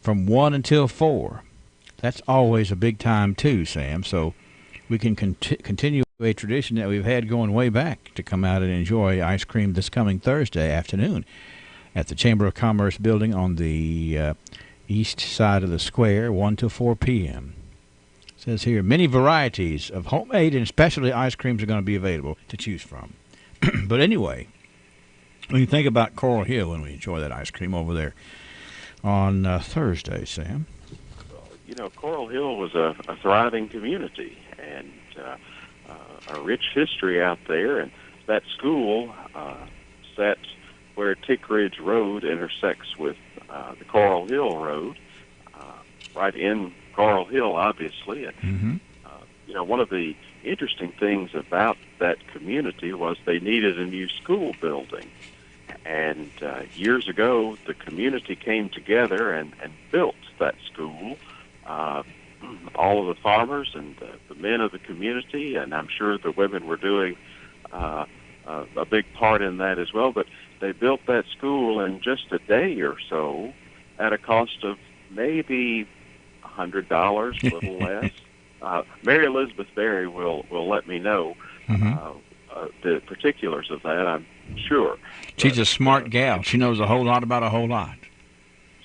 Speaker 17: from 1 until 4. That's always a big time too, Sam. So we can continue a tradition that we've had going way back to come out and enjoy ice cream this coming Thursday afternoon at the Chamber of Commerce building on the east side of the square, 1 to 4 p.m. It says here, many varieties of homemade and specialty ice creams are going to be available to choose from. But anyway, when you think about Coral Hill and we enjoy that ice cream over there on Thursday, Sam.
Speaker 2: Coral Hill was a thriving community and a rich history out there. And that school sat where Tick Ridge Road intersects with the Coral Hill Road, right in Coral Hill, obviously. And one of the interesting things about that community was they needed a new school building. And years ago, the community came together and built that school. All of the farmers and the men of the community, and I'm sure the women were doing a big part in that as well. But they built that school in just a day or so at a cost of maybe $100, a little less. Mary Elizabeth Berry will let me know the particulars of that, I'm sure.
Speaker 17: She's a smart gal. She knows a whole lot about a whole lot.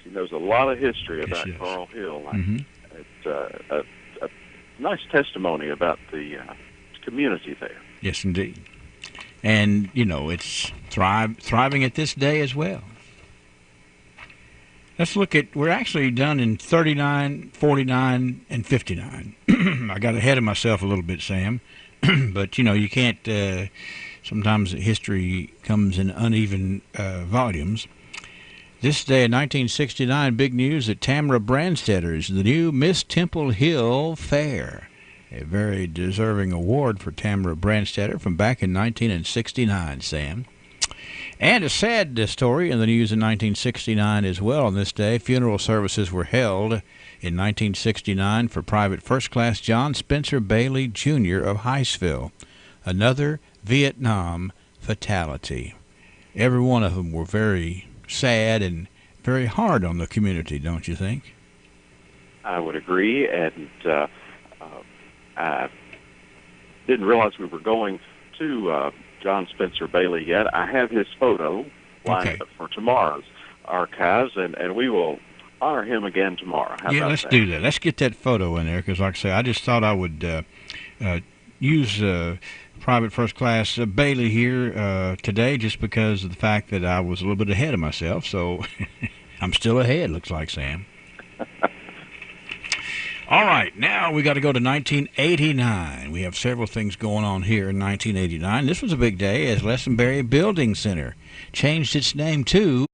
Speaker 2: She knows a lot of history about Coral Hill. It's a nice testimony about the community there.
Speaker 17: Yes, indeed. And, it's thriving at this day as well. Let's look at, we're actually done in 39, 49, and 59. I got ahead of myself a little bit, Sam. But, you can't, sometimes history comes in uneven volumes. This day in 1969, big news that Tamara Brandstetter is the new Miss Temple Hill Fair. A very deserving award for Tamara Brandstetter from back in 1969, Sam. And a sad story in the news in 1969 as well on this day. Funeral services were held in 1969 for Private First Class John Spencer Bailey, Jr. of Heistville. Another Vietnam fatality. Every one of them were very sad and very hard on the community, don't you think?
Speaker 2: I would agree, and I didn't realize we were going to John Spencer Bailey yet. I have his photo lined up for tomorrow's archives, and we will honor him again tomorrow. How about
Speaker 17: let's
Speaker 2: that?
Speaker 17: do that. Let's get that photo in there, because like I say, I just thought I would use Private First Class Bailey here today just because of the fact that I was a little bit ahead of myself, so I'm still ahead, looks like, Sam. All right, now we got to go to 1989. We have several things going on here in 1989. This was a big day as Lessenberry Building Center changed its name to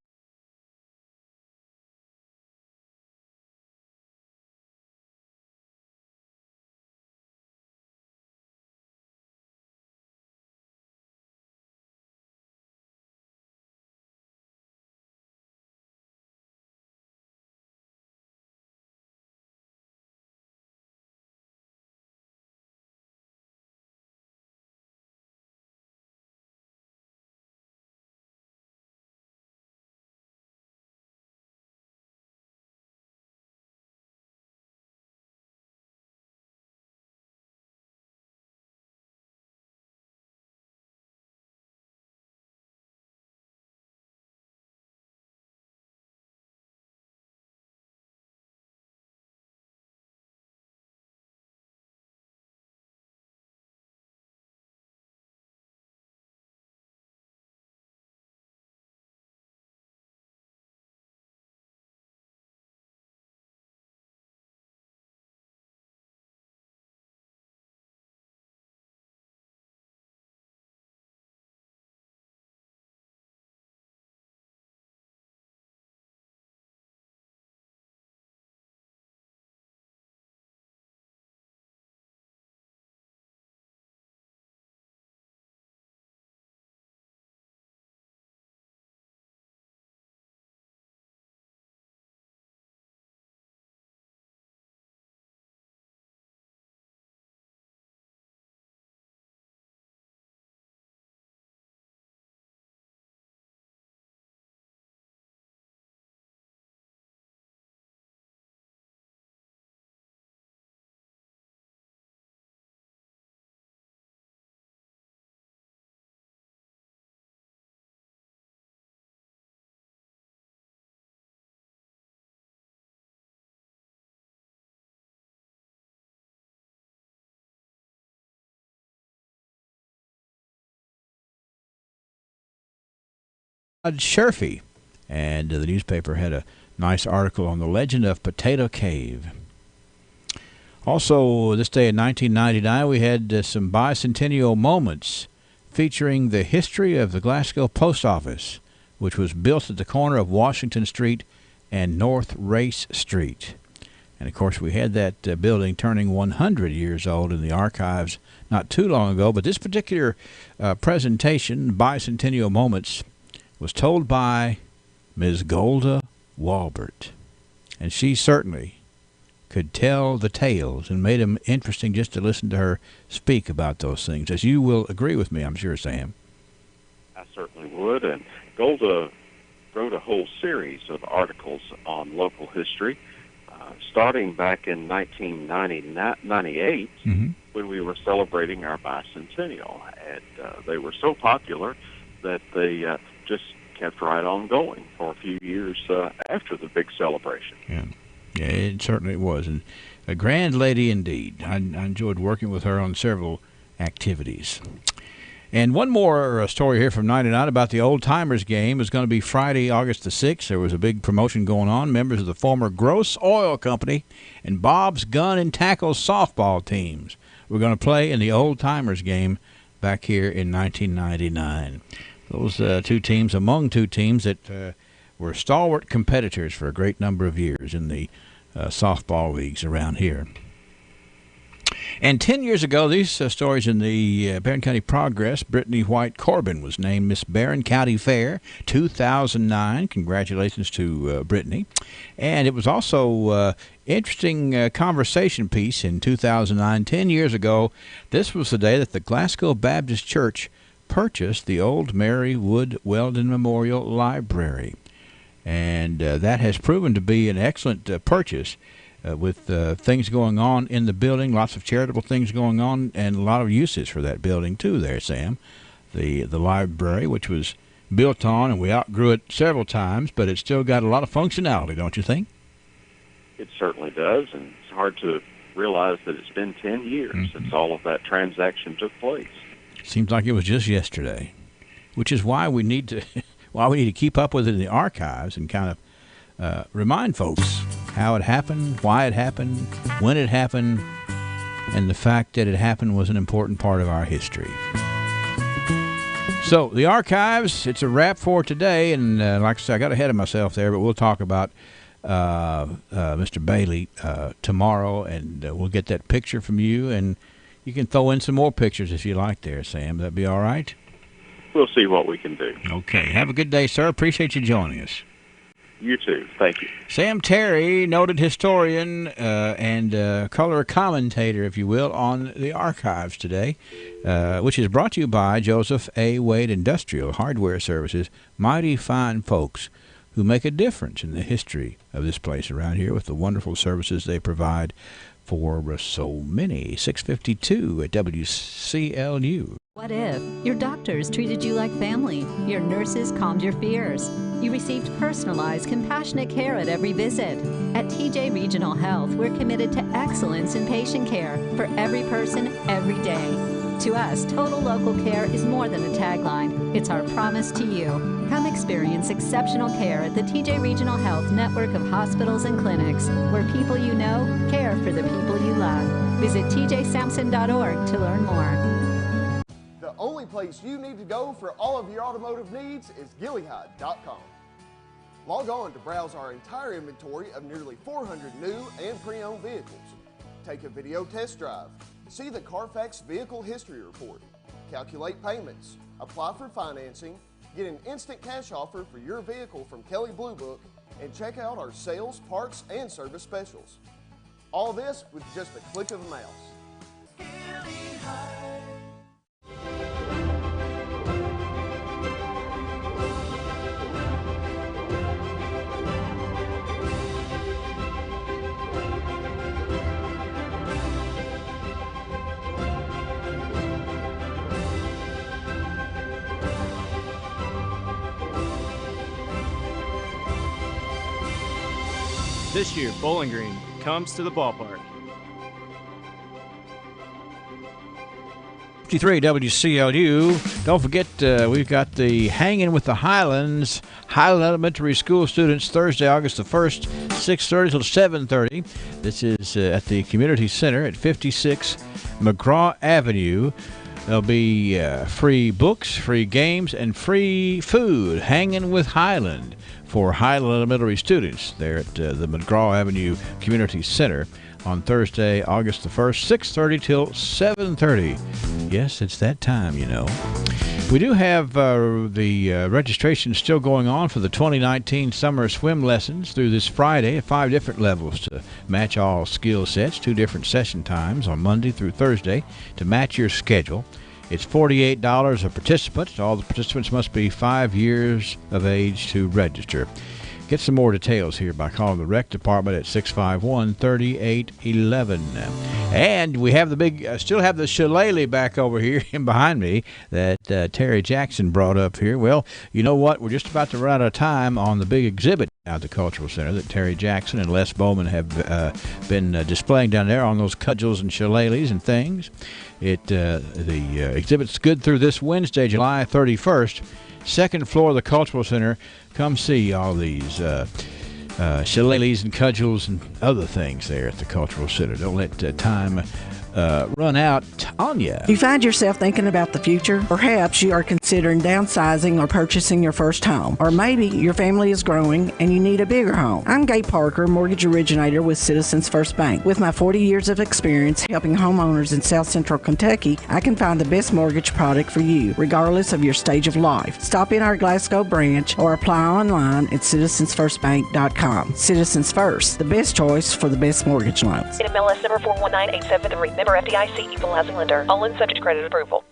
Speaker 17: Sherfy. And the newspaper had a nice article on the legend of Potato Cave. Also, this day in 1999, we had some bicentennial moments featuring the history of the Glasgow Post Office, which was built at the corner of Washington Street and North Race Street. And, of course, we had that building turning 100 years old in the archives not too long ago. But this particular presentation, Bicentennial Moments, was told by Ms. Golda Walbert. And she certainly could tell the tales and made them interesting just to listen to her speak about those things, as you will agree with me, I'm sure, Sam.
Speaker 2: I certainly would. And Golda wrote a whole series of articles on local history, starting back in 1998 when we were celebrating our bicentennial. And they were so popular that they just kept right on going for a few years after the big celebration.
Speaker 17: Yeah, it certainly was. And a grand lady indeed. I enjoyed working with her on several activities. And one more story here from 99 about the Old Timers game is going to be Friday, August the 6th. There was a big promotion going on. Members of the former Gross Oil Company and Bob's Gun and Tackle softball teams were going to play in the Old Timers game back here in 1999. Those two teams, among two teams that were stalwart competitors for a great number of years in the softball leagues around here. And 10 years ago, these stories in the Barron County Progress, Brittany White Corbin was named Miss Barron County Fair 2009. Congratulations to Brittany. And it was also interesting conversation piece in 2009. 10 years ago, this was the day that the Glasgow Baptist Church purchased the old Mary Wood Weldon Memorial Library. And that has proven to be an excellent purchase. With things going on in the building, lots of charitable things going on, and a lot of uses for that building too there, Sam. The library, which was built on, and we outgrew it several times, but it's still got a lot of functionality, don't you think?
Speaker 2: It certainly does, and it's hard to realize that it's been 10 years since all of that transaction took place.
Speaker 17: Seems like it was just yesterday, which is why we need to keep up with it in the archives and kind of remind folks how it happened, why it happened, when it happened, and the fact that it happened was an important part of our history. So, the archives, it's a wrap for today, and like I said, I got ahead of myself there, but we'll talk about Mr. Bailey tomorrow, and we'll get that picture from you, and you can throw in some more pictures if you like there, Sam. That'd be all right?
Speaker 2: We'll see what we can do.
Speaker 17: Okay. Have a good day, sir. Appreciate you joining us.
Speaker 2: You too. Thank you.
Speaker 17: Sam Terry, noted historian and color commentator, if you will, on the archives today, which is brought to you by Joseph A. Wade Industrial Hardware Services, mighty fine folks who make a difference in the history of this place around here with the wonderful services they provide for so many. 652 at WCLU.
Speaker 4: What if your doctors treated you like family, your nurses calmed your fears, you received personalized, compassionate care at every visit? At TJ Regional Health, we're committed to excellence in patient care for every person, every day. To us, total local care is more than a tagline. It's our promise to you. Come experience exceptional care at the TJ Regional Health network of hospitals and clinics, where people you know care for the people you love. Visit tjsampson.org to learn more.
Speaker 15: The only place you need to go for all of your automotive needs is Gillyhide.com. Log on to browse our entire inventory of nearly 400 new and pre-owned vehicles. Take a video test drive. See the Carfax Vehicle History Report. Calculate payments. Apply for financing. Get an instant cash offer for your vehicle from Kelley Blue Book. And check out our sales, parts, and service specials. All this with just a click of a mouse.
Speaker 19: This year, Bowling Green comes to the ballpark.
Speaker 17: 53 WCLU. Don't forget, we've got the Hanging with the Highlands, Highland Elementary School students, Thursday, August the 1st, 6:30 till 7:30. This is at the Community Center at 56 McGraw Avenue. There'll be free books, free games, and free food. Hanging with Highland for Highland Elementary students there at the McGraw Avenue Community Center on Thursday, August the 1st, 6:30 till 7:30. Yes, it's that time, you know. We do have the registration still going on for the 2019 summer swim lessons through this Friday at 5 different levels to match all skill sets, 2 different session times on Monday through Thursday to match your schedule. It's $48 a participant. All the participants must be 5 years of age to register. Get some more details here by calling the rec department at 651-3811. And we have the big, still have the shillelagh back over here behind me that Terry Jackson brought up here. Well, you know what? We're just about to run out of time on the big exhibit at the Cultural Center that Terry Jackson and Les Bowman have been displaying down there on those cudgels and shillelaghs and things. The exhibit's good through this Wednesday, July 31st. Second floor of the Cultural Center. Come see all these shillelaghs and cudgels and other things there at the Cultural Center. Don't let time run out on you.
Speaker 3: You find yourself thinking about the future? Perhaps you are considering downsizing or purchasing your first home. Or maybe your family is growing and you need a bigger home. I'm Gay Parker, mortgage originator with Citizens First Bank. With my 40 years of experience helping homeowners in South Central Kentucky, I can find the best mortgage product for you, regardless of your stage of life. Stop in our Glasgow branch or apply online at citizensfirstbank.com. Citizens First, the best choice for the best mortgage loans.
Speaker 7: MLS number 419873. Member FDIC, equal housing lender. All in subject to credit approval.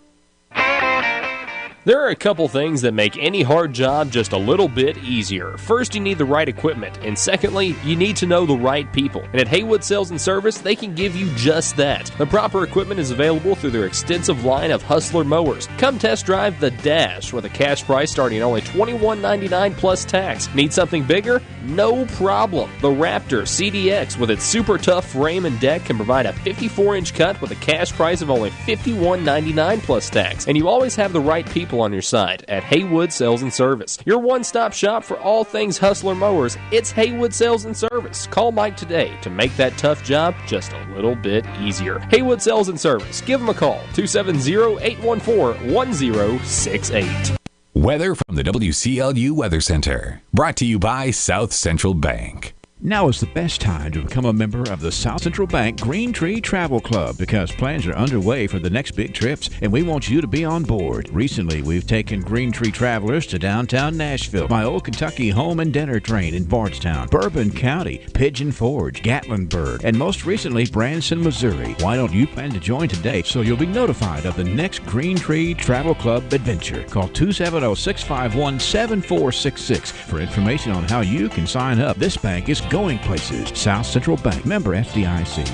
Speaker 19: There are a couple things that make any hard job just a little bit easier. First, you need the right equipment, and secondly, you need to know the right people. And at Haywood Sales and Service, they can give you just that. The proper equipment is available through their extensive line of Hustler mowers. Come test drive the Dash with a cash price starting at only $21.99 plus tax. Need something bigger? No problem. The Raptor CDX with its super tough frame and deck can provide a 54-inch cut with a cash price of only $51.99 plus tax. And you always have the right people on your side at Haywood Sales and Service. Your one-stop shop for all things Hustler mowers. It's Haywood Sales and Service. Call Mike today to make that tough job just a little bit easier. Haywood Sales and Service. Give them a call. 270-814-1068.
Speaker 16: Weather from the WCLU Weather Center. Brought to you by South Central Bank.
Speaker 17: Now is the best time to become a member of the South Central Bank Green Tree Travel Club because plans are underway for the next big trips, and we want you to be on board. Recently, we've taken Green Tree travelers to downtown Nashville, my old Kentucky home and dinner train in Bardstown, Bourbon County, Pigeon Forge, Gatlinburg, and most recently, Branson, Missouri. Why don't you plan to join today so you'll be notified of the next Green Tree Travel Club adventure? Call 270-651-7466 for information on how you can sign up. This bank is going places. South Central Bank, member FDIC.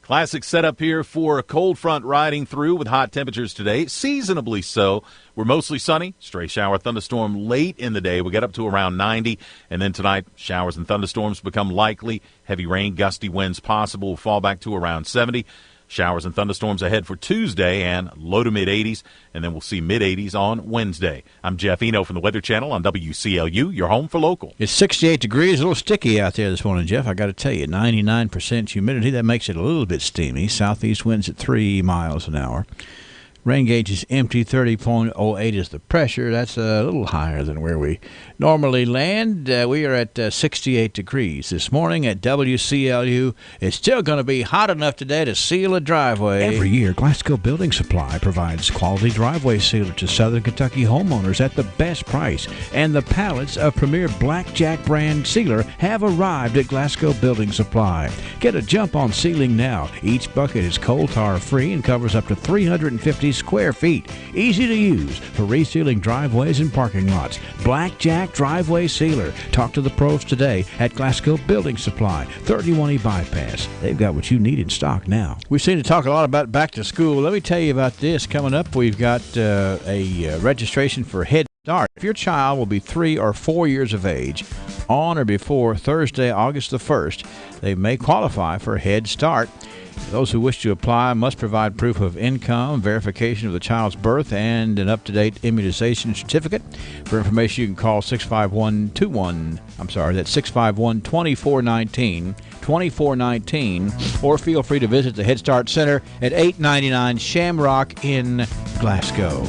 Speaker 18: Classic setup here for a cold front riding through with hot temperatures today, seasonably so. We're mostly sunny, stray shower thunderstorm late in the day. We get up to around 90, and then tonight showers and thunderstorms become likely. Heavy rain, gusty winds possible, will fall back to around 70. Showers and thunderstorms ahead for Tuesday and low to mid-80s, and then we'll see mid-80s on Wednesday. I'm Jeff Eno from the Weather Channel on WCLU, your home for local.
Speaker 17: It's 68 degrees, a little sticky out there this morning, Jeff. I got to tell you, 99% humidity. That makes it a little bit steamy. Southeast winds at 3 miles an hour. Rain gauge is empty, 30.08 is the pressure. That's a little higher than where we normally land. We are at 68 degrees this morning at WCLU. It's still going to be hot enough today to seal a driveway. Every year, Glasgow Building Supply provides quality driveway sealer to Southern Kentucky homeowners at the best price. And the pallets of premier Blackjack brand sealer have arrived at Glasgow Building Supply. Get a jump on sealing now. Each bucket is coal tar free and covers up to 350 square feet. Easy to use for resealing driveways and parking lots. Blackjack Driveway Sealer. Talk to the pros today at Glasgow Building Supply, 31E Bypass. They've got what you need in stock now. We seem to talk a lot about back to school. Let me tell you about this. Coming up, we've got a registration for Head Start. If your child will be 3 or 4 years of age on or before Thursday, August the 1st, they may qualify for Head Start. Those who wish to apply must provide proof of income, verification of the child's birth, and an up-to-date immunization certificate. For information, you can call 651-2419, 2419, or feel free to visit the Head Start Center at 899 Shamrock in Glasgow.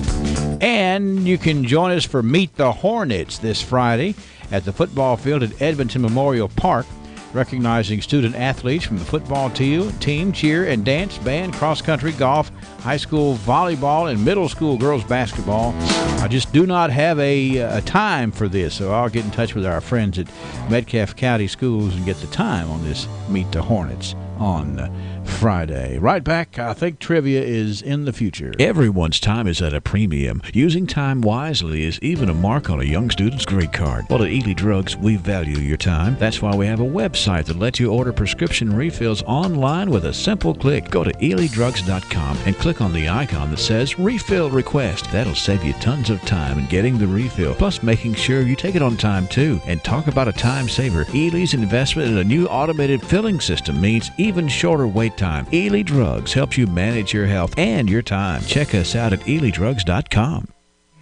Speaker 17: And you can join us for Meet the Hornets this Friday at the football field at Edmonton Memorial Park, recognizing student athletes from the football team, cheer and dance, band, cross-country, golf, high school volleyball, and middle school girls basketball. I just do not have a time for this, so I'll get in touch with our friends at Metcalfe County Schools and get the time on this Meet the Hornets on Friday. Right back, I think trivia is in the future.
Speaker 6: Everyone's time is at a premium. Using time wisely is even a mark on a young student's grade card. Well, at Ely Drugs, we value your time. That's why we have a website that lets you order prescription refills online with a simple click. Go to ElyDrugs.com and click on the icon that says Refill Request. That'll save you tons of time in getting the refill, plus making sure you take it on time too. And talk about a time saver. Ely's investment in a new automated filling system means even shorter wait time. Ely Drugs helps you manage your health and your time. Check us out at ElyDrugs.com.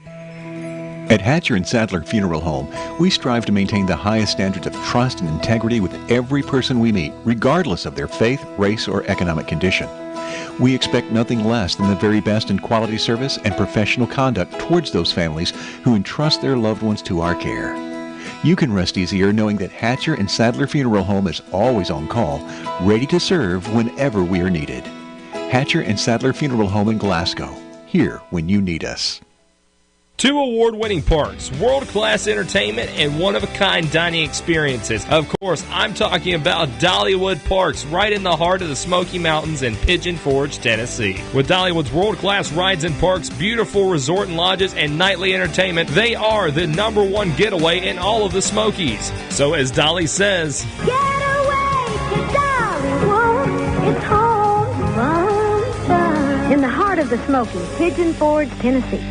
Speaker 20: At Hatcher and Sadler Funeral Home, we strive to maintain the highest standards of trust and integrity with every person we meet, regardless of their faith, race, or economic condition. We expect nothing less than the very best in quality service and professional conduct towards those families who entrust their loved ones to our care. You can rest easier knowing that Hatcher and Sadler Funeral Home is always on call, ready to serve whenever we are needed. Hatcher and Sadler Funeral Home in Glasgow, here when you need us.
Speaker 19: 2 award-winning parks, world-class entertainment, and one-of-a-kind dining experiences. Of course, I'm talking about Dollywood Parks, right in the heart of the Smoky Mountains in Pigeon Forge, Tennessee. With Dollywood's world-class rides and parks, beautiful resort and lodges, and nightly entertainment, they are the #1 getaway in all of the Smokies. So as Dolly says,
Speaker 21: Get away to Dollywood, it's home from sun. In the heart of the Smokies, Pigeon Forge, Tennessee.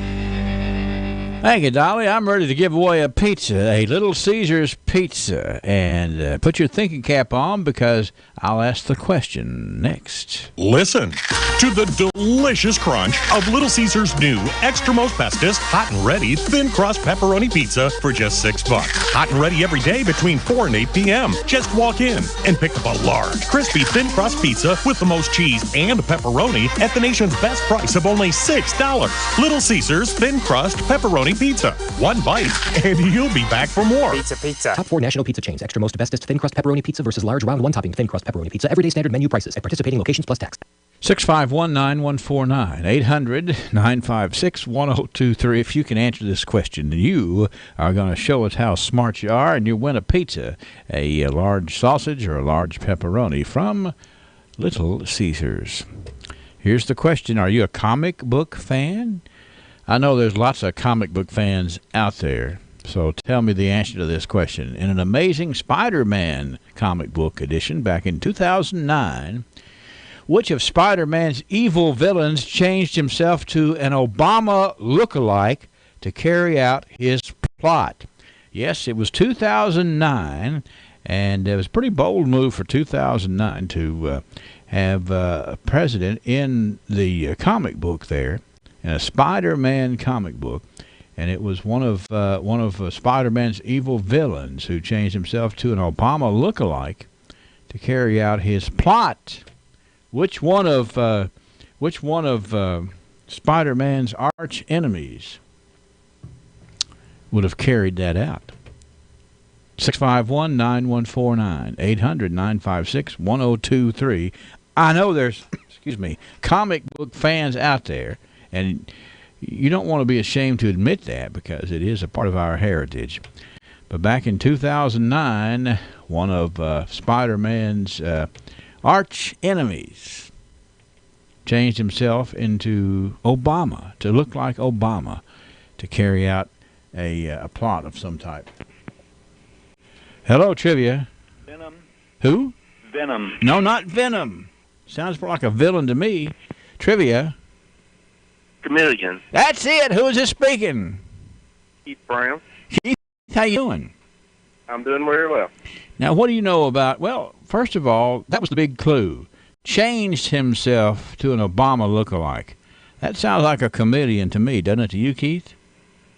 Speaker 17: Thank you, Dolly. I'm ready to give away a pizza, a Little Caesars pizza. And put your thinking cap on because I'll ask the question next.
Speaker 22: Listen to the delicious crunch of Little Caesars' new Extra Most Bestest Hot and Ready Thin Crust Pepperoni Pizza for just $6. Hot and ready every day between 4 and 8 p.m. Just walk in and pick up a large, crispy thin crust pizza with the most cheese and pepperoni at the nation's best price of only $6. Little Caesars Thin Crust Pepperoni Pizza. One bite and you'll be back for more.
Speaker 23: Pizza. Top 4 national pizza chains. Extra Most Bestest Thin Crust Pepperoni Pizza versus large round one topping Thin Crust Pepperoni Pizza. Everyday standard menu prices at participating locations plus tax.
Speaker 17: 651-9149, 800-956-1023. If you can answer this question, you are going to show us how smart you are, and you win a pizza, a large sausage or a large pepperoni from Little Caesars. Here's the question. Are you a comic book fan? I know there's lots of comic book fans out there, so tell me the answer to this question. In an Amazing Spider-Man comic book edition back in 2009, which of Spider-Man's evil villains changed himself to an Obama lookalike to carry out his plot? Yes, it was 2009, and it was a pretty bold move for 2009 to have a president in the comic book there, in a Spider-Man comic book, and it was one of Spider-Man's evil villains who changed himself to an Obama lookalike to carry out his plot. Which one of Spider-Man's arch enemies would have carried that out? 651-9149, 800-956-1023. I know there's, comic book fans out there, and you don't want to be ashamed to admit that because it is a part of our heritage. But back in 2009, one of Spider-Man's arch enemies changed himself into Obama, to look like Obama, to carry out a plot of some type. Hello, Trivia.
Speaker 24: Venom.
Speaker 17: Who?
Speaker 24: Venom.
Speaker 17: No, not Venom. Sounds more like a villain to me. Trivia.
Speaker 24: Chameleon.
Speaker 17: That's it. Who is this speaking?
Speaker 24: Keith Brown.
Speaker 17: Keith, how you doing?
Speaker 24: I'm doing very well.
Speaker 17: Now, what do you know about, well, first of all, that was the big clue. Changed himself to an Obama lookalike. That sounds like a comedian to me, doesn't it to you, Keith?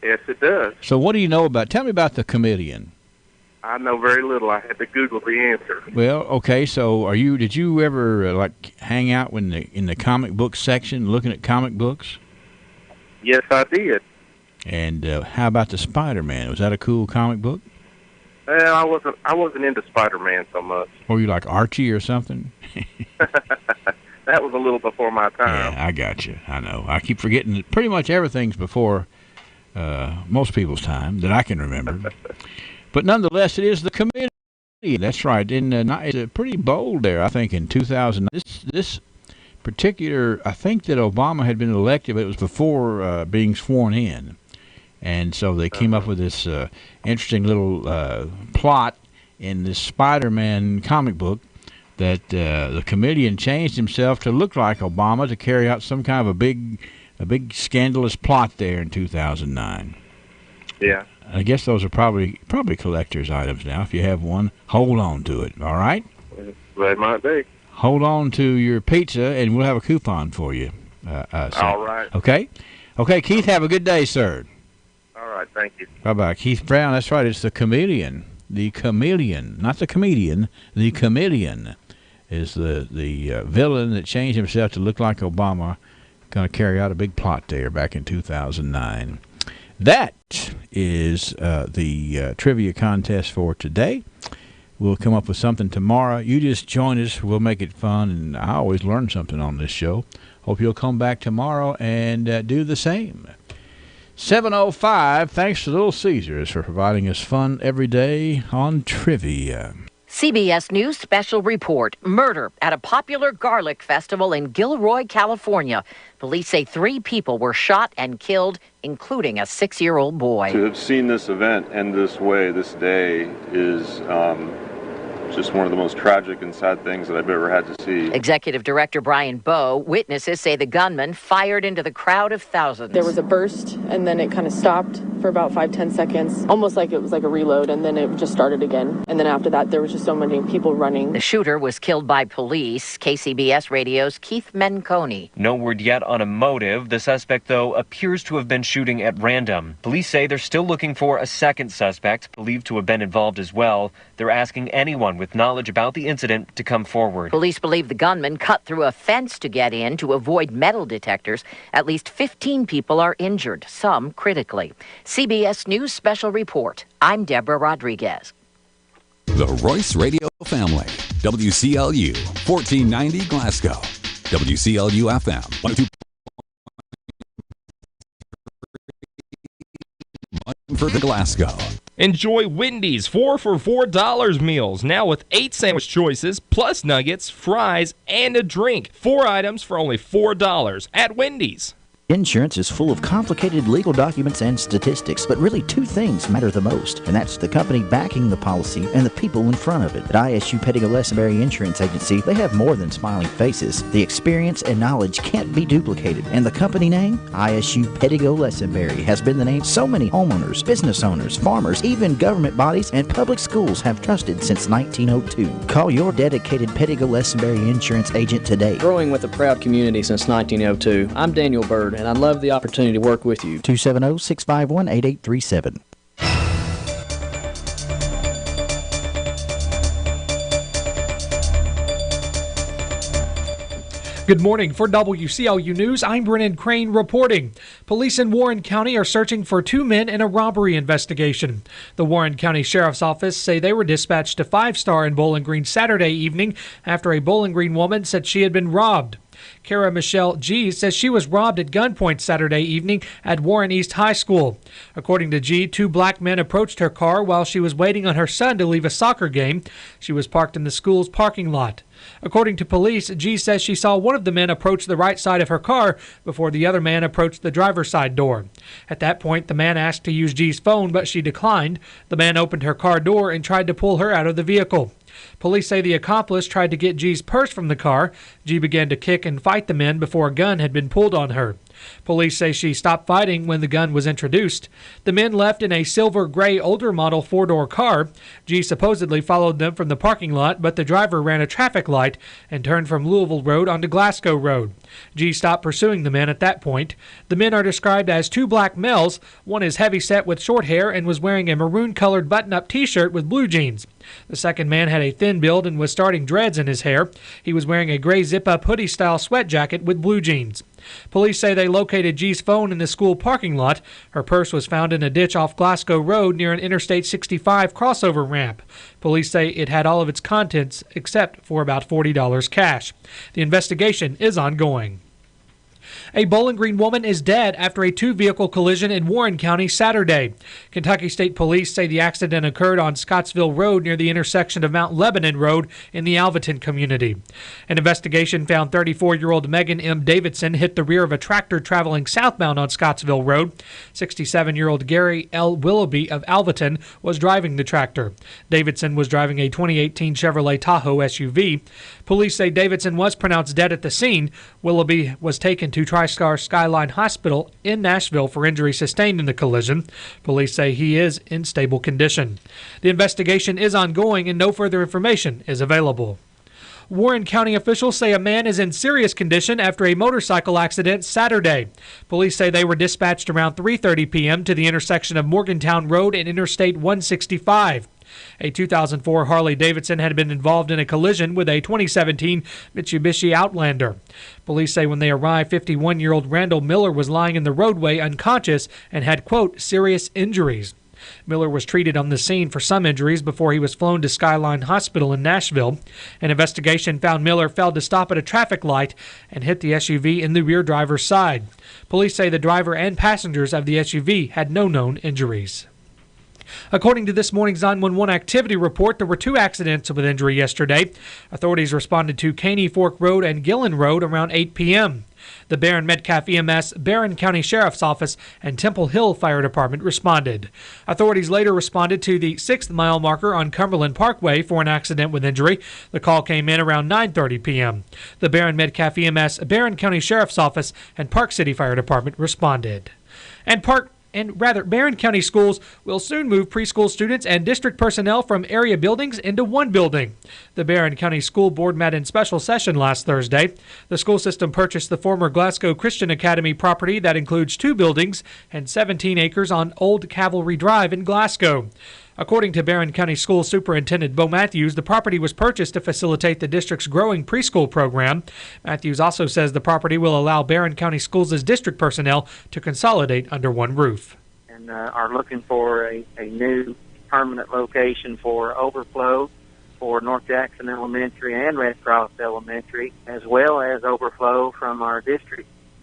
Speaker 24: Yes, it does.
Speaker 17: So what do you know about, tell me about the comedian.
Speaker 24: I know very little. I had to Google the answer.
Speaker 17: Well, okay. So, did you ever hang out in the comic book section, looking at comic books?
Speaker 24: Yes, I did.
Speaker 17: And how about the Spider-Man? Was that a cool comic book?
Speaker 24: Well, I wasn't into Spider-Man so much.
Speaker 17: Or you like Archie or something?
Speaker 24: That was a little before my time.
Speaker 17: Yeah, I got you. I know. I keep forgetting that pretty much everything's before most people's time that I can remember. But nonetheless, it is the committee. That's right. It's pretty bold there, I think, in 2000. This particular, I think that Obama had been elected, but it was before being sworn in. And so they came up with this interesting little plot in this Spider-Man comic book that the comedian changed himself to look like Obama to carry out some kind of a big scandalous plot there in 2009.
Speaker 24: Yeah.
Speaker 17: I guess those are probably collector's items now. If you have one, hold on to it, all right?
Speaker 24: They might be.
Speaker 17: Hold on to your pizza, and we'll have a coupon for you.
Speaker 24: All right.
Speaker 17: Okay? Okay, Keith, have a good day, sir.
Speaker 24: All right, thank you.
Speaker 17: Bye-bye. Keith Brown, that's right, it's the chameleon. The chameleon, not the comedian. The chameleon is the villain that changed himself to look like Obama, going to carry out a big plot there back in 2009. That is the trivia contest for today. We'll come up with something tomorrow. You just join us. We'll make it fun, and I always learn something on this show. Hope you'll come back tomorrow and do the same. 7:05, thanks to Little Caesars for providing us fun every day on trivia.
Speaker 5: CBS News special report. Murder at a popular garlic festival in Gilroy, California. Police say 3 people were shot and killed, including a 6-year-old boy.
Speaker 8: To have seen this event end this way, this day, is just one of the most tragic and sad things that I've ever had to see.
Speaker 5: Executive Director Brian Bowe. Witnesses say the gunman fired into the crowd of thousands.
Speaker 9: There was a burst, and then it kind of stopped for about 5-10 seconds, almost like it was like a reload, and then it just started again. And then after that, there was just so many people running.
Speaker 5: The shooter was killed by police. KCBS Radio's Keith Menconi.
Speaker 10: No word yet on a motive. The suspect, though, appears to have been shooting at random. Police say they're still looking for a second suspect, believed to have been involved as well. They're asking anyone with knowledge about the incident to come forward.
Speaker 5: Police believe the gunman cut through a fence to get in to avoid metal detectors. At least 15 people are injured, some critically. CBS News Special Report. I'm Deborah Rodriguez.
Speaker 25: The Royce Radio Family. WCLU, 1490 Glasgow. WCLU FM, 102. For the Glasgow.
Speaker 26: Enjoy Wendy's 4 for $4 meals, now with 8 sandwich choices, plus nuggets, fries, and a drink. 4 items for only $4 at Wendy's.
Speaker 1: Insurance is full of complicated legal documents and statistics, but really 2 things matter the most, and that's the company backing the policy and the people in front of it. At ISU Pettigo-Lessenberry Insurance Agency, they have more than smiling faces. The experience and knowledge can't be duplicated, and the company name, ISU Pettigo-Lessenberry, has been the name so many homeowners, business owners, farmers, even government bodies and public schools have trusted since 1902. Call your dedicated Pettigo-Lessenberry Insurance agent today.
Speaker 27: Growing with a proud community since 1902, I'm Daniel Bird, and I'd love the opportunity to work with you.
Speaker 1: 270-651-8837.
Speaker 28: Good morning. For WCLU News, I'm Brennan Crane reporting. Police in Warren County are searching for 2 men in a robbery investigation. The Warren County Sheriff's Office say they were dispatched to 5 Star in Bowling Green Saturday evening after a Bowling Green woman said she had been robbed. Kara Michelle G. says she was robbed at gunpoint Saturday evening at Warren East High School. According to G., 2 black men approached her car while she was waiting on her son to leave a soccer game. She was parked in the school's parking lot. According to police, G says she saw one of the men approach the right side of her car before the other man approached the driver's side door. At that point, the man asked to use G's phone, but she declined. The man opened her car door and tried to pull her out of the vehicle. Police say the accomplice tried to get G's purse from the car. G began to kick and fight the men before a gun had been pulled on her. Police say she stopped fighting when the gun was introduced. The men left in a silver-gray older model four-door car. G supposedly followed them from the parking lot, but the driver ran a traffic light and turned from Louisville Road onto Glasgow Road. G stopped pursuing the men at that point. The men are described as two black males. One is heavy-set with short hair and was wearing a maroon-colored button-up T-shirt with blue jeans. The second man had a thin build and was starting dreads in his hair. He was wearing a gray zip-up hoodie-style sweat jacket with blue jeans. Police say they located G's phone in the school parking lot. Her purse was found in a ditch off Glasgow Road near an Interstate 65 crossover ramp. Police say it had all of its contents except for about $40 cash. The investigation is ongoing. A Bowling Green woman is dead after a two-vehicle collision in Warren County Saturday. Kentucky State Police say the accident occurred on Scottsville Road near the intersection of Mount Lebanon Road in the Alvaton community. An investigation found 34-year-old Megan M. Davidson hit the rear of a tractor traveling southbound on Scottsville Road. 67-year-old Gary L. Willoughby of Alvaton was driving the tractor. Davidson was driving a 2018 Chevrolet Tahoe SUV. Police say Davidson was pronounced dead at the scene. Willoughby was taken to TriStar Skyline Hospital in Nashville for injuries sustained in the collision. Police say he is in stable condition. The investigation is ongoing and no further information is available. Warren County officials say a man is in serious condition after a motorcycle accident Saturday. Police say they were dispatched around 3:30 p.m. to the intersection of Morgantown Road and Interstate 165. A 2004 Harley-Davidson had been involved in a collision with a 2017 Mitsubishi Outlander. Police say when they arrived, 51-year-old Randall Miller was lying in the roadway unconscious and had, quote, serious injuries. Miller was treated on the scene for some injuries before he was flown to Skyline Hospital in Nashville. An investigation found Miller failed to stop at a traffic light and hit the SUV in the rear driver's side. Police say the driver and passengers of the SUV had no known injuries. According to this morning's 911 activity report, there were two accidents with injury yesterday. Authorities responded to Caney Fork Road and Gillen Road around 8 p.m. The Barron Metcalf EMS, Barron County Sheriff's Office, and Temple Hill Fire Department responded. Authorities later responded to the 6th mile marker on Cumberland Parkway for an accident with injury. The call came in around 9:30 p.m. The Barron Metcalf EMS, Barron County Sheriff's Office, and Park City Fire Department responded. Barron County Schools will soon move preschool students and district personnel from area buildings into one building. The Barron County School Board met in special session last Thursday. The school system purchased the former Glasgow Christian Academy property that includes two buildings and 17 acres on Old Cavalry Drive in Glasgow. According to Barron County School Superintendent Bo Matthews, the property was purchased to facilitate the district's growing preschool program. Matthews also says the property will allow Barron County Schools' district personnel to consolidate under one roof.
Speaker 2: And are looking for a new permanent location for overflow for North Jackson Elementary and Red Cross Elementary, as well as overflow from our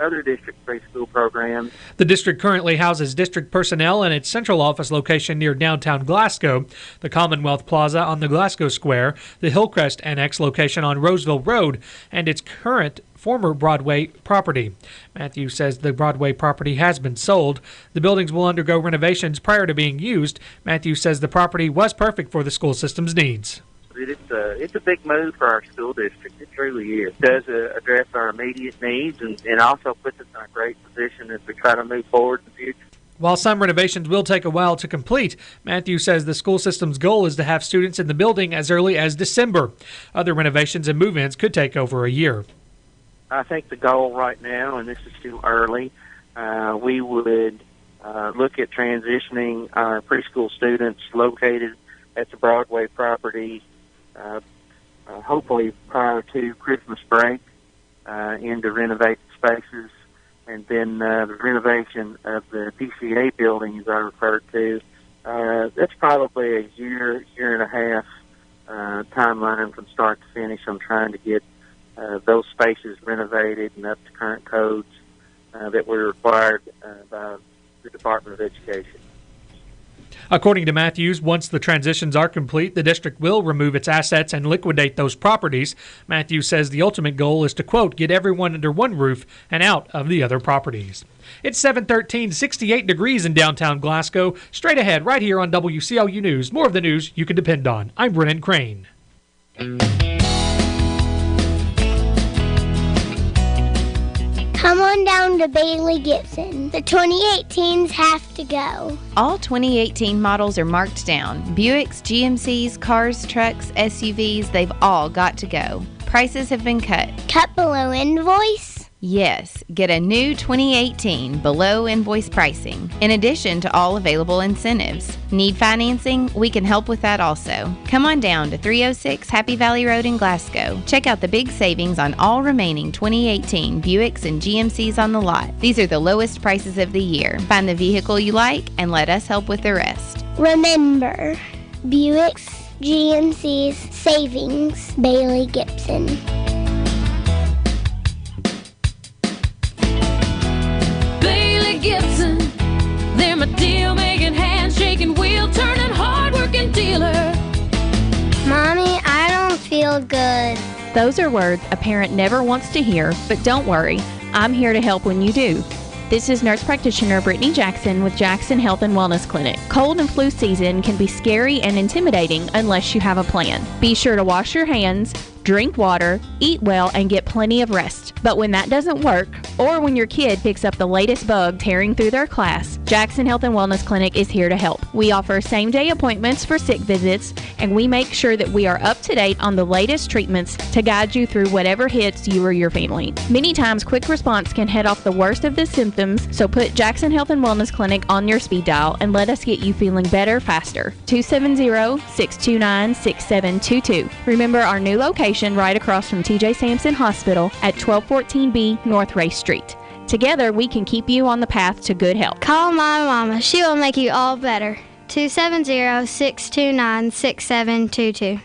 Speaker 2: other district preschool programs.
Speaker 28: The district currently houses district personnel in its central office location near downtown Glasgow, the Commonwealth Plaza on the Glasgow Square, the Hillcrest Annex location on Roseville Road, and its current former Broadway property. Matthews says the Broadway property has been sold. The buildings will undergo renovations prior to being used. Matthews says the property was perfect for the school system's needs.
Speaker 2: It's a big move for our school district. It truly is. It does address our immediate needs and also puts us in a great position as we try to move forward in the future.
Speaker 28: While some renovations will take a while to complete, Matthews says the school system's goal is to have students in the building as early as December. Other renovations and move-ins could take over a year.
Speaker 2: I think the goal right now, and this is still early, we would look at transitioning our preschool students located at the Broadway property hopefully prior to Christmas break into renovated spaces, and then the renovation of the PCA building, as I referred to, that's probably a year and a half timeline from start to finish. I'm trying to get those spaces renovated and up to current codes that were required by the Department of Education.
Speaker 28: According to Matthews, once the transitions are complete, the district will remove its assets and liquidate those properties. Matthews says the ultimate goal is to, quote, get everyone under one roof and out of the other properties. It's 7:13, 68 degrees in downtown Glasgow. Straight ahead, right here on WCLU News. More of the news you can depend on. I'm Brennan Crane.
Speaker 3: Come
Speaker 21: on down to Bailey Gibson. The 2018s have to go.
Speaker 3: All 2018 models are marked down. Buicks, GMCs, cars, trucks, SUVs, they've all got to go. Prices have been cut.
Speaker 21: Cut below invoice?
Speaker 3: Yes, get a new 2018 below invoice pricing, in addition to all available incentives. Need financing? We can help with that also. Come on down to 306 Happy Valley Road in Glasgow. Check out the big savings on all remaining 2018 Buicks and GMCs on the lot. These are the lowest prices of the year. Find the vehicle you like and let us help with the rest.
Speaker 21: Remember, Buicks, GMC's, savings, Bailey Gibson.
Speaker 4: Gibson, they're my deal-making, hand-shaking, wheel-turning, hard-working dealer.
Speaker 21: Mommy, I don't feel good.
Speaker 7: Those are words a parent never wants to hear, but don't worry, I'm here to help when you do. This is nurse practitioner Brittany Jackson with Jackson Health and Wellness Clinic. Cold and flu season can be scary and intimidating unless you have a plan. Be sure to wash your hands, drink water, eat well, and get plenty of rest. But when that doesn't work, or when your kid picks up the latest bug tearing through their class, Jackson Health and Wellness Clinic is here to help. We offer same-day appointments for sick visits, and we make sure that we are up to date on the latest treatments to guide you through whatever hits you or your family. Many times, quick response can head off the worst of the symptoms, so put Jackson Health and Wellness Clinic on your speed dial and let us get you feeling better faster. 270-629-6722. Remember our new location right across from TJ Sampson Hospital at 1214B North Race Street. Together, we can keep you on the path to good health.
Speaker 21: Call my mama. She will make you all better. 270-629-6722.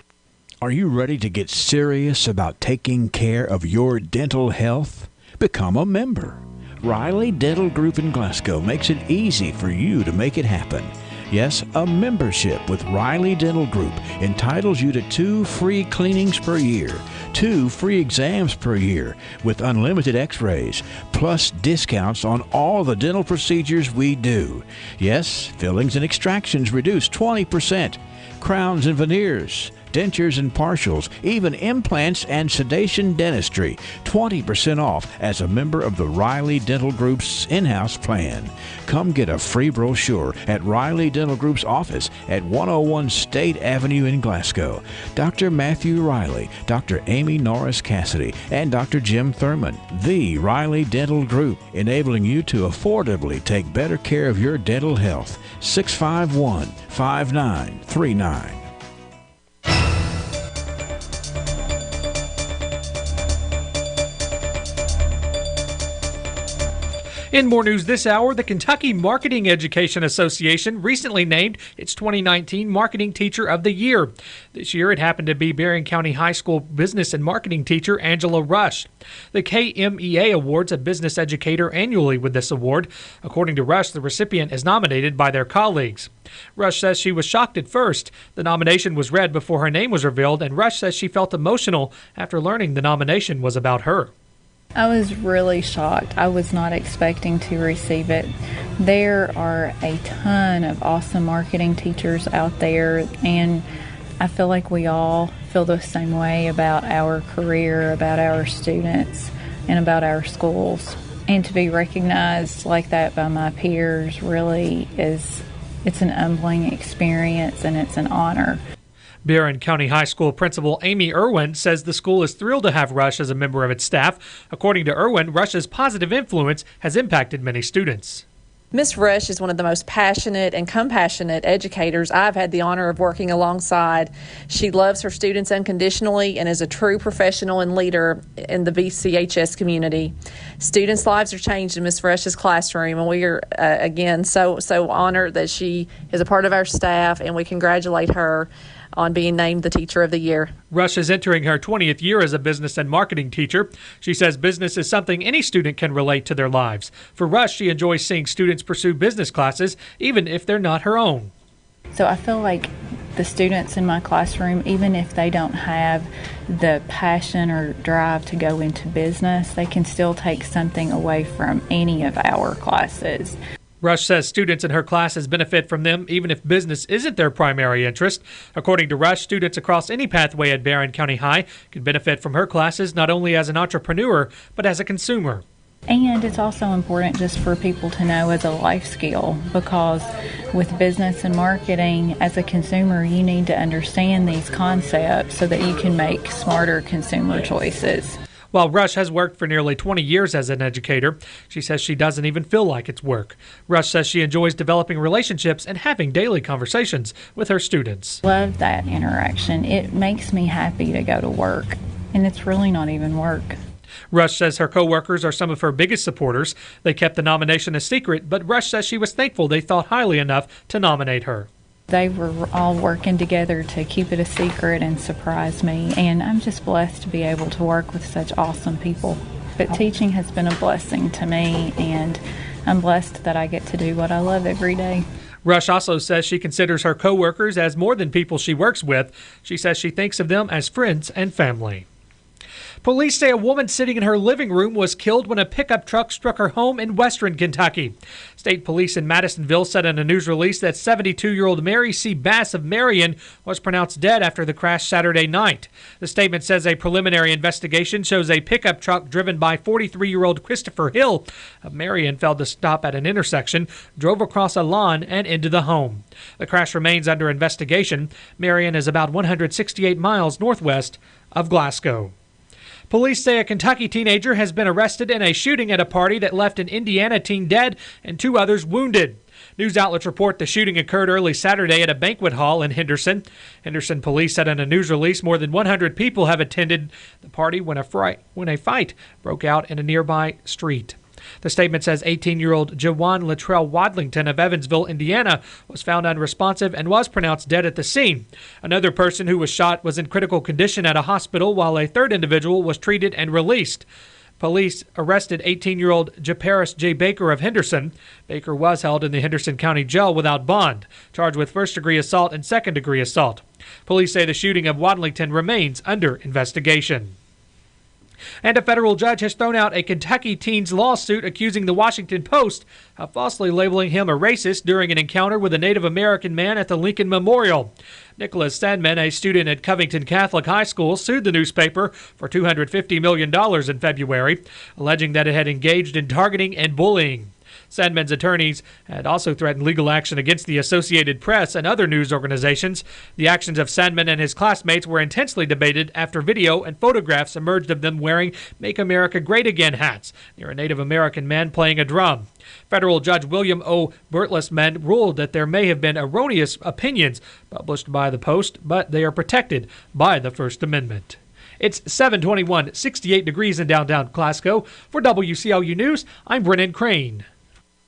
Speaker 17: Are you ready to get serious about taking care of your dental health? Become a member. Riley Dental Group in Glasgow makes it easy for you to make it happen. Yes, a membership with Riley Dental Group entitles you to 2 free cleanings per year, 2 free exams per year with unlimited x-rays, plus discounts on all the dental procedures we do. Yes, fillings and extractions reduced 20%, crowns and veneers, dentures and partials, even implants and sedation dentistry, 20% off as a member of the Riley Dental Group's in-house plan. Come get a free brochure at Riley Dental Group's office at 101 State Avenue in Glasgow. Dr. Matthew Riley, Dr. Amy Norris Cassidy, and Dr. Jim Thurman. The Riley Dental Group, enabling you to affordably take better care of your dental health. 651-5939.
Speaker 28: In more news this hour, the Kentucky Marketing Education Association recently named its 2019 Marketing Teacher of the Year. This year, it happened to be Berrien County High School business and marketing teacher Angela Rush. The KMEA awards a business educator annually with this award. According to Rush, the recipient is nominated by their colleagues. Rush says she was shocked at first. The nomination was read before her name was revealed, and Rush says she felt emotional after learning the nomination was about her.
Speaker 11: I was really shocked. I was not expecting to receive it. There are a ton of awesome marketing teachers out there, and I feel like we all feel the same way about our career, about our students, and about our schools. And to be recognized like that by my peers really it's an humbling experience, and it's an honor.
Speaker 28: Berrien County High School Principal Amy Irwin says the school is thrilled to have Rush as a member of its staff. According to Irwin, Rush's positive influence has impacted many students.
Speaker 12: Miss Rush is one of the most passionate and compassionate educators I've had the honor of working alongside. She loves her students unconditionally and is a true professional and leader in the VCHS community. Students' lives are changed in Miss Rush's classroom, and we are, again, so honored that she is a part of our staff, and we congratulate her on being named the Teacher of the Year.
Speaker 28: Rush is entering her 20th year as a business and marketing teacher. She says business is something any student can relate to their lives. For Rush, she enjoys seeing students pursue business classes, even if they're not her own.
Speaker 11: So I feel like the students in my classroom, even if they don't have the passion or drive to go into business, they can still take something away from any of our classes.
Speaker 28: Rush says students in her classes benefit from them even if business isn't their primary interest. According to Rush, students across any pathway at Berrien County High can benefit from her classes not only as an entrepreneur, but as a consumer.
Speaker 11: And it's also important just for people to know as a life skill, because with business and marketing, as a consumer, you need to understand these concepts so that you can make smarter consumer choices.
Speaker 28: While Rush has worked for nearly 20 years as an educator, she says she doesn't even feel like it's work. Rush says she enjoys developing relationships and having daily conversations with her students.
Speaker 11: Love that interaction. It makes me happy to go to work, and it's really not even work.
Speaker 28: Rush says her co-workers are some of her biggest supporters. They kept the nomination a secret, but Rush says she was thankful they thought highly enough to nominate her.
Speaker 11: They were all working together to keep it a secret and surprise me, and I'm just blessed to be able to work with such awesome people. But teaching has been a blessing to me, and I'm blessed that I get to do what I love every day.
Speaker 28: Rush also says she considers her co-workers as more than people she works with. She says she thinks of them as friends and family. Police say a woman sitting in her living room was killed when a pickup truck struck her home in western Kentucky. State police in Madisonville said in a news release that 72-year-old Mary C. Bass of Marion was pronounced dead after the crash Saturday night. The statement says a preliminary investigation shows a pickup truck driven by 43-year-old Christopher Hill of Marion failed to stop at an intersection, drove across a lawn, and into the home. The crash remains under investigation. Marion is about 168 miles northwest of Glasgow. Police say a Kentucky teenager has been arrested in a shooting at a party that left an Indiana teen dead and 2 others wounded. News outlets report the shooting occurred early Saturday at a banquet hall in Henderson. Henderson police said in a news release more than 100 people have attended the party when a fight broke out in a nearby street. The statement says 18-year-old Jawan Latrell Wadlington of Evansville, Indiana, was found unresponsive and was pronounced dead at the scene. Another person who was shot was in critical condition at a hospital, while a third individual was treated and released. Police arrested 18-year-old Japaris J. Baker of Henderson. Baker was held in the Henderson County Jail without bond, charged with first-degree assault and second-degree assault. Police say the shooting of Wadlington remains under investigation. And a federal judge has thrown out a Kentucky teen's lawsuit accusing the Washington Post of falsely labeling him a racist during an encounter with a Native American man at the Lincoln Memorial. Nicholas Sandman, a student at Covington Catholic High School, sued the newspaper for $250 million in February, alleging that it had engaged in targeting and bullying. Sandman's attorneys had also threatened legal action against the Associated Press and other news organizations. The actions of Sandman and his classmates were intensely debated after video and photographs emerged of them wearing Make America Great Again hats near a Native American man playing a drum. Federal Judge William O. Bertelsmann ruled that there may have been erroneous opinions published by the Post, but they are protected by the First Amendment. It's 7:21, 68 degrees in downtown Glasgow. For WCLU News, I'm Brennan Crane.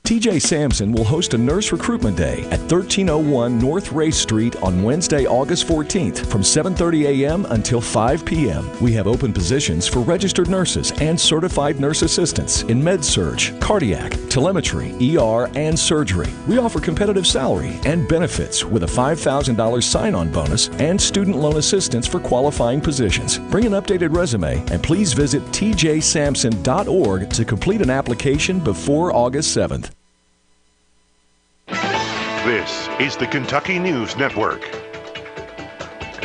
Speaker 6: TJ Sampson will host a nurse recruitment day at 1301 North Race Street on Wednesday, August 14th from 7:30 a.m. until 5 p.m. We have open positions for registered nurses and certified nurse assistants in med-surg, cardiac, telemetry, ER, and surgery. We offer competitive salary and benefits with a $5,000 sign-on bonus and student loan assistance for qualifying positions. Bring an updated resume and please visit tjsampson.org to complete an application before August 7th.
Speaker 13: This is the Kentucky News Network.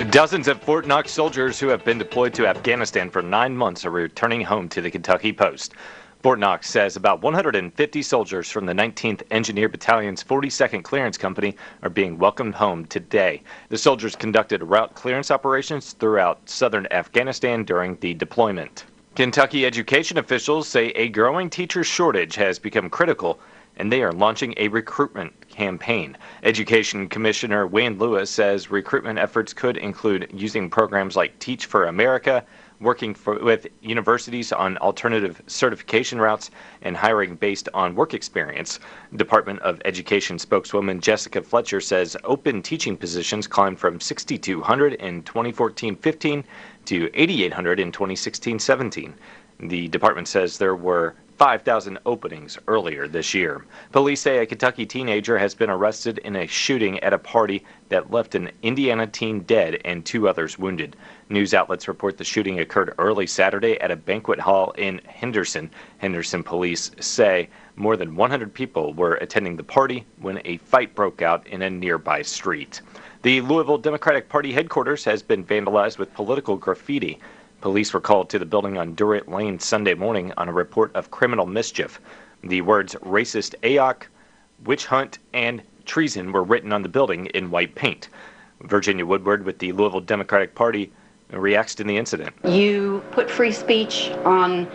Speaker 14: Dozens of Fort Knox soldiers who have been deployed to Afghanistan for 9 months are returning home to the Kentucky Post. Fort Knox says about 150 soldiers from the 19th Engineer Battalion's 42nd Clearance Company are being welcomed home today. The soldiers conducted route clearance operations throughout southern Afghanistan during the deployment. Kentucky education officials say a growing teacher shortage has become critical, and they are launching a recruitment campaign. Education Commissioner Wayne Lewis says recruitment efforts could include using programs like Teach for America, working with universities on alternative certification routes, and hiring based on work experience. Department of Education spokeswoman Jessica Fletcher says open teaching positions climbed from 6,200 in 2014-15 to 8,800 in 2016-17. The department says there were 5,000 openings earlier this year. Police say a Kentucky teenager has been arrested in a shooting at a party that left an Indiana teen dead and 2 others wounded. News outlets report the shooting occurred early Saturday at a banquet hall in Henderson. Henderson police say more than 100 people were attending the party when a fight broke out in a nearby street. The Louisville Democratic Party headquarters has been vandalized with political graffiti. Police were called to the building on Durrett Lane Sunday morning on a report of criminal mischief. The words racist AOC, witch hunt, and treason were written on the building in white paint. Virginia Woodward with the Louisville Democratic Party reacts to the incident.
Speaker 15: You put free speech on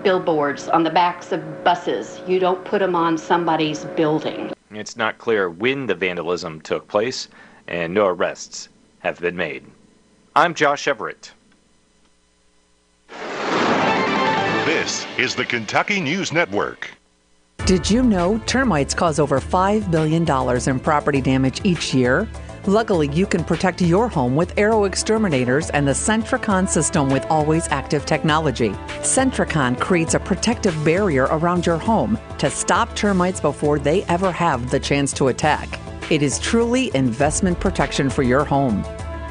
Speaker 15: billboards, on the backs of buses. You don't put them on somebody's building.
Speaker 14: It's not clear when the vandalism took place, and no arrests have been made. I'm Josh Everett.
Speaker 13: This is the Kentucky News Network.
Speaker 16: Did you know termites cause over $5 billion in property damage each year? Luckily, you can protect your home with Arrow Exterminators and the Centricon system with always active technology. Centricon creates a protective barrier around your home to stop termites before they ever have the chance to attack. It is truly investment protection for your home.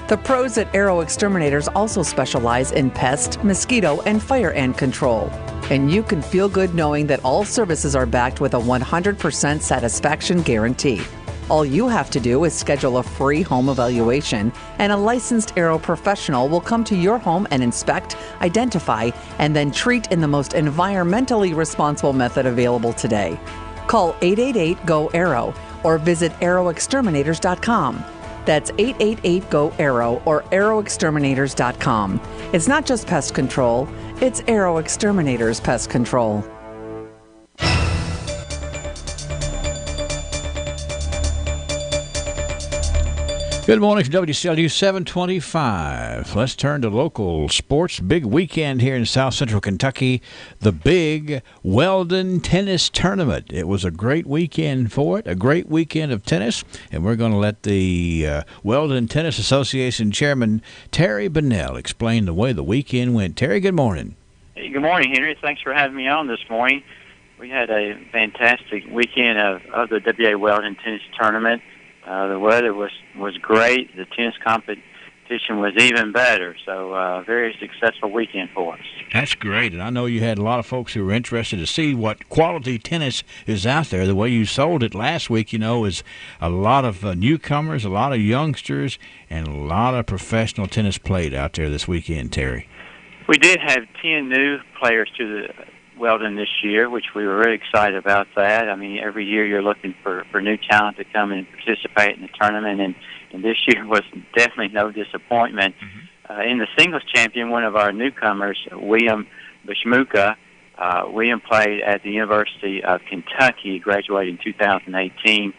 Speaker 16: The pros at Arrow Exterminators also specialize in pest, mosquito, and fire ant control. And you can feel good knowing that all services are backed with a 100% satisfaction guarantee. All you have to do is schedule a free home evaluation, and a licensed Arrow professional will come to your home and inspect, identify, and then treat in the most environmentally responsible method available today. Call 888-GO-ARROW or visit arrowexterminators.com. That's 888-GO-ARROW or arrowexterminators.com. It's not just pest control, it's Arrow Exterminators Pest Control.
Speaker 17: Good morning to WCLU 725. Let's turn to local sports. Big weekend here in South Central Kentucky. The big Weldon Tennis Tournament. It was a great weekend for it, a great weekend of tennis. And we're going to let the Weldon Tennis Association Chairman Terry Bunnell explain the way the weekend went. Terry, good morning.
Speaker 18: Hey, good morning, Henry. Thanks for having me on this morning. We had a fantastic weekend of the WA Weldon Tennis Tournament. The weather was great. The tennis competition was even better. So very successful weekend for us.
Speaker 17: That's great. And I know you had a lot of folks who were interested to see what quality tennis is out there. The way you sold it last week, is a lot of newcomers, a lot of youngsters, and a lot of professional tennis played out there this weekend, Terry.
Speaker 18: We did have 10 new players to the Weldon this year, which we were really excited about that. I mean, every year you're looking for new talent to come and participate in the tournament, and this year was definitely no disappointment. In the singles champion, one of our newcomers, William Bashmuka, William played at the University of Kentucky, graduated in 2018.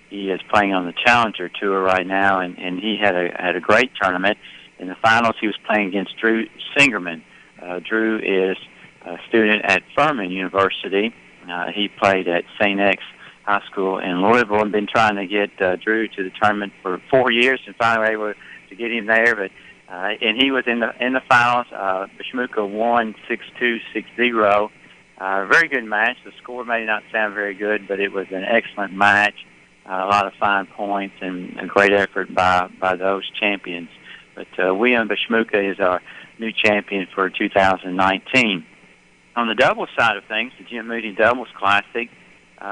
Speaker 18: He is playing on the Challenger Tour right now, and he had a great tournament. In the finals, he was playing against Drew Singerman. Drew is a student at Furman University. He played at St. X High School in Louisville and been trying to get Drew to the tournament for 4 years, and finally were able to get him there. But and he was in the finals. Bashmuka won 6-2, 6-0. Very good match. The score may not sound very good, but it was an excellent match. A lot of fine points and a great effort by those champions. But William Bashmuka is our new champion for 2019. On the doubles side of things, the Jim Moody Doubles Classic,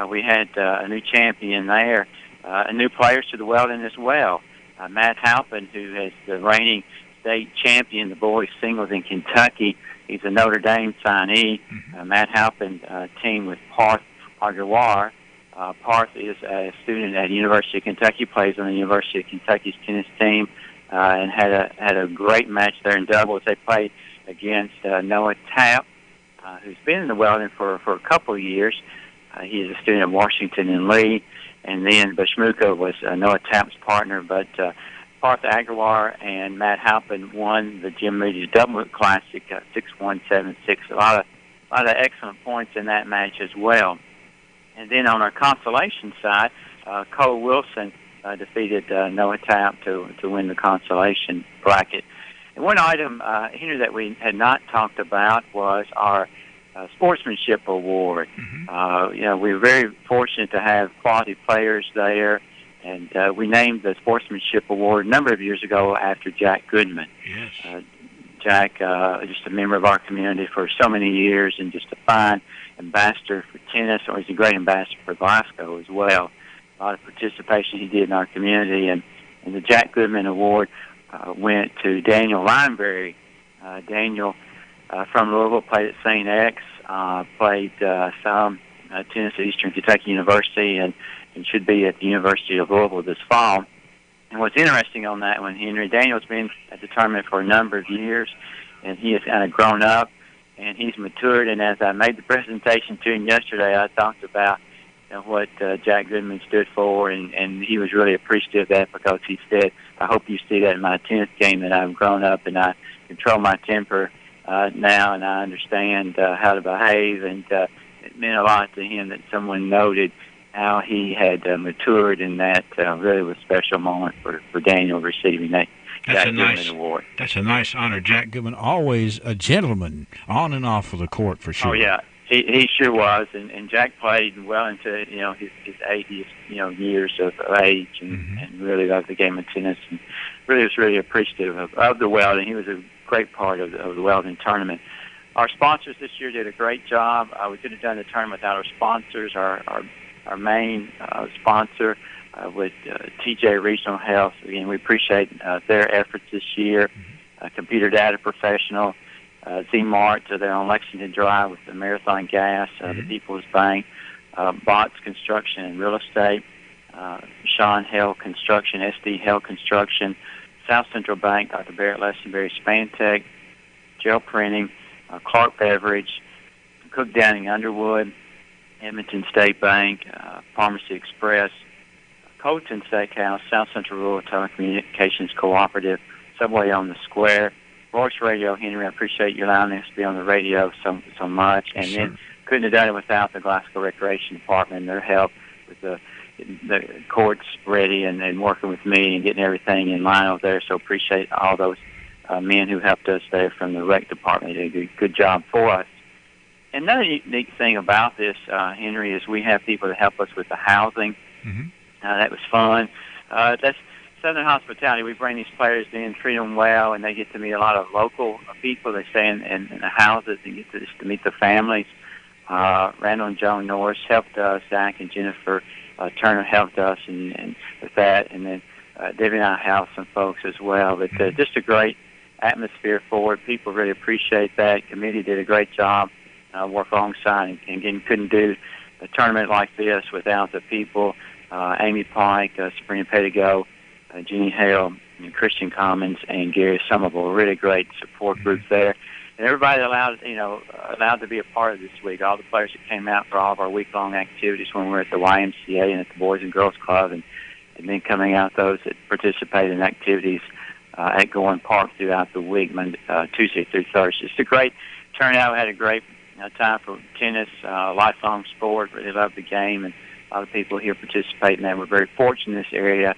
Speaker 18: we had a new champion there, and new players to the Weldon as well. Matt Halpin, who is the reigning state champion, the boys singles in Kentucky. He's a Notre Dame signee. Matt Halpin teamed with Parth Agarwal. Parth is a student at the University of Kentucky, plays on the University of Kentucky's tennis team, and had a great match there in doubles. They played against Noah Tapp, who's been in the Weldon for a couple of years. He is a student at Washington and Lee, and then Bashmuka was Noah Tapp's partner. But Parth Agarwal and Matt Halpin won the Jim Moody Double Classic 6-1, 7-6. A lot of excellent points in that match as well. And then on our consolation side, Cole Wilson defeated Noah Tapp to win the consolation bracket. And one item, Henry, that we had not talked about was our sportsmanship award. We were very fortunate to have quality players there, and we named the sportsmanship award a number of years ago after Jack Goodman.
Speaker 17: Yes.
Speaker 18: Jack, just a member of our community for so many years, and just a fine ambassador for tennis, or he's a great ambassador for Glasgow as well. A lot of participation he did in our community, and the Jack Goodman Award went to Daniel Lineberry Daniel from Louisville played at St. X, played some tennis at Eastern Kentucky University, and should be at the University of Louisville this fall. And what's interesting on that one, Henry, Daniel's been at the tournament for a number of years, and he has kind of grown up, and he's matured. And as I made the presentation to him yesterday, I talked about what Jack Goodman stood for, and he was really appreciative of that, because he said, I hope you see that in my tennis game, that I've grown up and I control my temper now, and I understand how to behave. And it meant a lot to him that someone noted how he had matured, and that really was a special moment for Daniel receiving that Jack Goodman Award.
Speaker 17: That's a nice honor. Jack Goodman, always a gentleman on and off of the court, for sure.
Speaker 18: Oh, yeah. He sure was, and Jack played well into his 80th years of age, and really loved the game of tennis, and really was really appreciative of the Weldon. He was a great part of the Weldon tournament. Our sponsors this year did a great job. We could have done the tournament without our sponsors. Our main sponsor with TJ Regional Health. Again, we appreciate their efforts this year. Computer Data Professional. Z-Mart, they're on Lexington Drive with the Marathon Gas, the People's Bank, Bots Construction and Real Estate, Sean Hell Construction, SD Hell Construction, South Central Bank, Dr. Barrett Lessenberry, Spantech, Gel Printing, Clark Beverage, Cook Downing Underwood, Edmonton State Bank, Pharmacy Express, Colton Steakhouse, South Central Rural Telecommunications Cooperative, Subway on the Square, Voice Radio, Henry. I appreciate you allowing us to be on the radio so much. And then couldn't have done it without the Glasgow Recreation Department and their help with the courts ready and working with me and getting everything in line over there. So appreciate all those men who helped us there from the rec department. They did a good job for us. And another unique thing about this, Henry, is we have people to help us with the housing. That was fun. That's Southern Hospitality. We bring these players in, treat them well, and they get to meet a lot of local people. They stay in the houses and get to meet the families. Randall and Joan Norris helped us. Zach and Jennifer Turner helped us and with that. And then Debbie and I have some folks as well. But just a great atmosphere for it. People really appreciate that. Committee did a great job. Work alongside, and again, couldn't do a tournament like this without the people. Amy Pike, Sabrina Pedigo, Jeannie Hale, and Christian Commons, and Gary Somerville. Really great support groups there, and everybody allowed to be a part of this week. All the players that came out for all of our week-long activities when we were at the YMCA and at the Boys and Girls Club, and then coming out those that participated in activities at Gorin Park throughout the week, Tuesday through Thursday. It's a great turnout. We had a great time for tennis, lifelong sport. Really love the game, and a lot of people here participating. And we're very fortunate in this area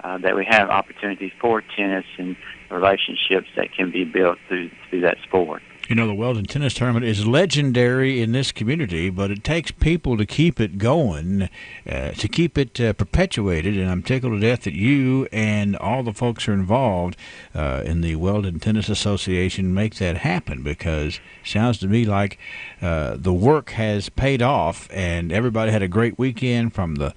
Speaker 18: that we have opportunities for tennis and relationships that can be built through that sport.
Speaker 17: You know, the Weldon Tennis Tournament is legendary in this community, but it takes people to keep it going, to keep it perpetuated, and I'm tickled to death that you and all the folks who are involved in the Weldon Tennis Association make that happen, because it sounds to me like the work has paid off, and everybody had a great weekend from the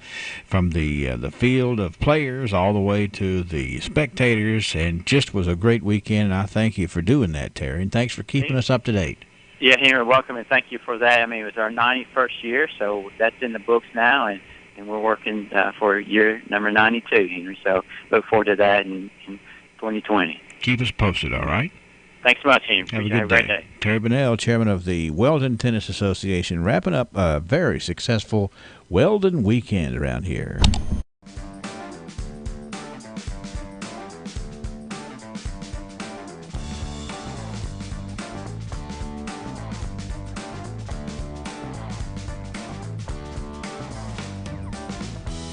Speaker 17: field of players all the way to the spectators, and just was a great weekend, and I thank you for doing that, Terry, and thanks for keeping us up to date.
Speaker 18: Yeah, Henry, welcome, and thank you for that. I mean, it was our 91st year, so that's in the books now, and we're working for year number 92, Henry, so look forward to that in 2020.
Speaker 17: Keep us posted, all right?
Speaker 18: Thanks so much, Henry.
Speaker 17: Have a great day. Terry Bunnell, chairman of the Weldon Tennis Association, wrapping up a very successful Weldon weekend around here.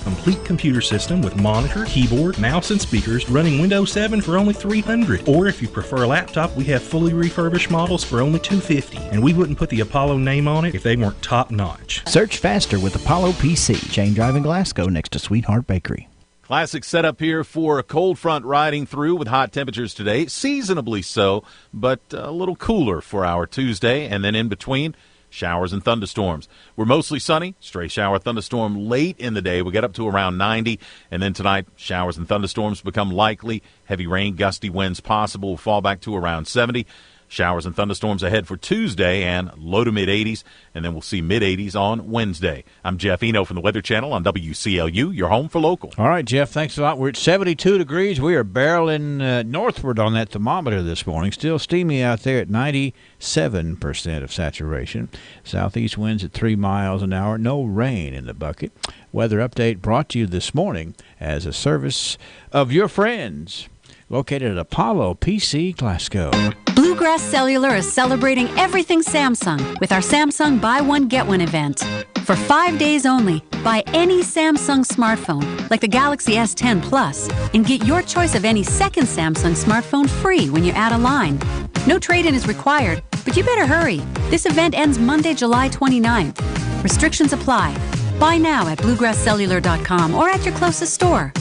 Speaker 8: Complete computer system with monitor, keyboard, mouse, and speakers, running Windows 7 for only $300. Or if you prefer a laptop, we have fully refurbished models for only $250. And we wouldn't put the Apollo name on it if they weren't top notch.
Speaker 1: Search faster with Apollo PC. Chain Drive in Glasgow next to Sweetheart Bakery.
Speaker 9: Classic setup here for a cold front riding through with hot temperatures today. Seasonably so, but a little cooler for our Tuesday. And then in between, showers and thunderstorms. We're mostly sunny. Stray shower thunderstorm late in the day. We get up to around 90. And then tonight, showers and thunderstorms become likely. Heavy rain, gusty winds possible. We'll fall back to around 70. Showers and thunderstorms ahead for Tuesday and low to mid-80s, and then we'll see mid-80s on Wednesday. I'm Jeff Eno from the Weather Channel on WCLU, your home for local.
Speaker 17: All right, Jeff, thanks a lot. We're at 72 degrees. We are barreling northward on that thermometer this morning. Still steamy out there at 97% of saturation. Southeast winds at 3 miles an hour. No rain in the bucket. Weather update brought to you this morning as a service of your friends located at Apollo PC Glasgow.
Speaker 5: Bluegrass Cellular is celebrating everything Samsung with our Samsung Buy One Get One event. For 5 days only, buy any Samsung smartphone, like the Galaxy S10 Plus, and get your choice of any second Samsung smartphone free when you add a line. No trade-in is required, but you better hurry. This event ends Monday, July 29th. Restrictions apply. Buy now at bluegrasscellular.com or at your closest store.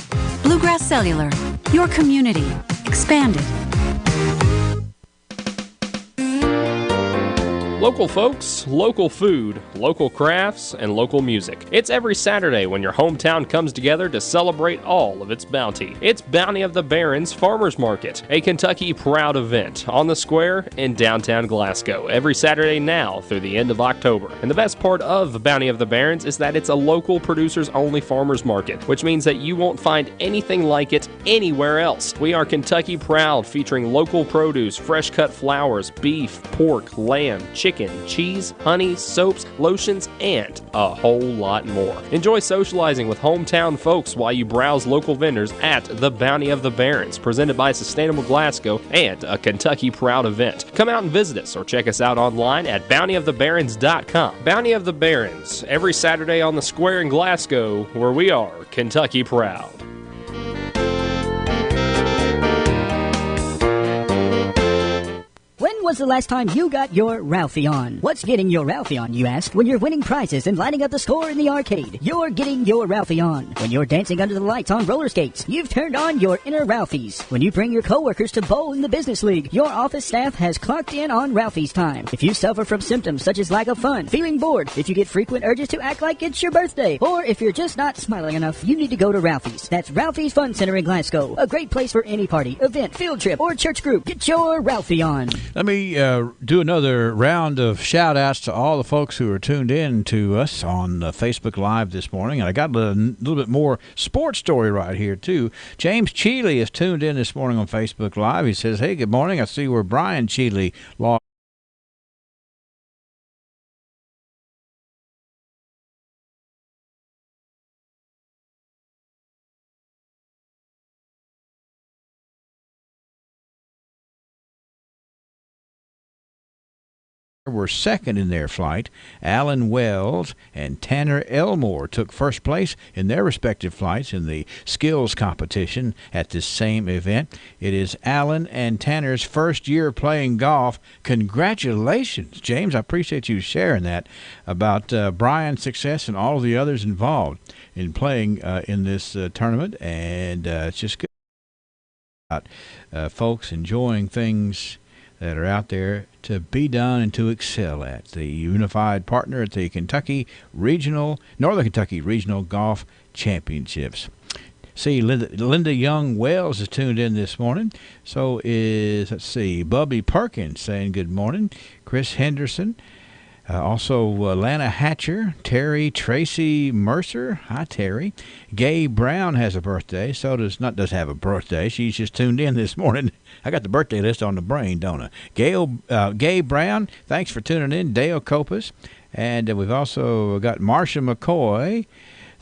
Speaker 5: Bluegrass Cellular, your community, expanded.
Speaker 26: Local folks, local food, local crafts, and local music. It's every Saturday when your hometown comes together to celebrate all of its bounty. It's Bounty of the Barons Farmers Market, a Kentucky proud event on the square in downtown Glasgow every Saturday now through the end of October. And the best part of Bounty of the Barons is that it's a local producers-only farmers market, which means that you won't find anything like it anywhere else. We are Kentucky proud, featuring local produce, fresh-cut flowers, beef, pork, lamb, chicken, cheese, honey, soaps, lotions, and a whole lot more. Enjoy socializing with hometown folks while you browse local vendors at the Bounty of the Barons, presented by Sustainable Glasgow and a Kentucky Proud event. Come out and visit us or check us out online at bountyofthebarons.com. Bounty of the Barons, every Saturday on the square in Glasgow, where we are Kentucky Proud.
Speaker 10: When was the last time you got your Ralphie on? What's getting your Ralphie on, you ask? When you're winning prizes and lining up the score in the arcade, you're getting your Ralphie on. When you're dancing under the lights on roller skates, you've turned on your inner Ralphies. When you bring your coworkers to bowl in the business league, your office staff has clocked in on Ralphie's time. If you suffer from symptoms such as lack of fun, feeling bored, if you get frequent urges to act like it's your birthday, or if you're just not smiling enough, you need to go to Ralphie's. That's Ralphie's Fun Center in Glasgow. A great place for any party, event, field trip, or church group. Get your Ralphie on.
Speaker 17: Let me do another round of shout-outs to all the folks who are tuned in to us on Facebook Live this morning. And I got a little bit more sports story right here, too. James Cheeley is tuned in this morning on Facebook Live. He says, hey, good morning. I see where Brian Cheeley lost. Were second in their flight. Alan Wells and Tanner Elmore took first place in their respective flights in the skills competition at this same event. It is Alan and Tanner's first year playing golf. Congratulations, James. I appreciate you sharing that about Brian's success and all of the others involved in playing in this tournament. And it's just good about folks enjoying things that are out there to be done and to excel at. The unified partner at the Northern Kentucky Regional Golf Championships. See, Linda Young Wells is tuned in this morning. So is, Bubby Perkins saying good morning. Chris Henderson. Also, Lana Hatcher, Terry Tracy Mercer. Hi, Terry. Gay Brown has a birthday. So does have a birthday. She's just tuned in this morning. I got the birthday list on the brain, don't I? Gay Brown, thanks for tuning in. Dale Copas. And we've also got Marcia McCoy.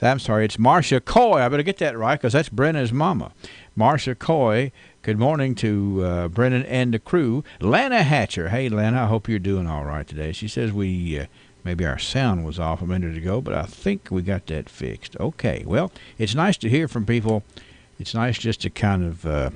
Speaker 17: I'm sorry, it's Marcia Coy. I better get that right because that's Brenna's mama. Marcia Coy. Good morning to Brennan and the crew. Lana Hatcher. Hey, Lana, I hope you're doing all right today. She says maybe our sound was off a minute ago, but I think we got that fixed. Okay, well, it's nice to hear from people. It's nice just to kind of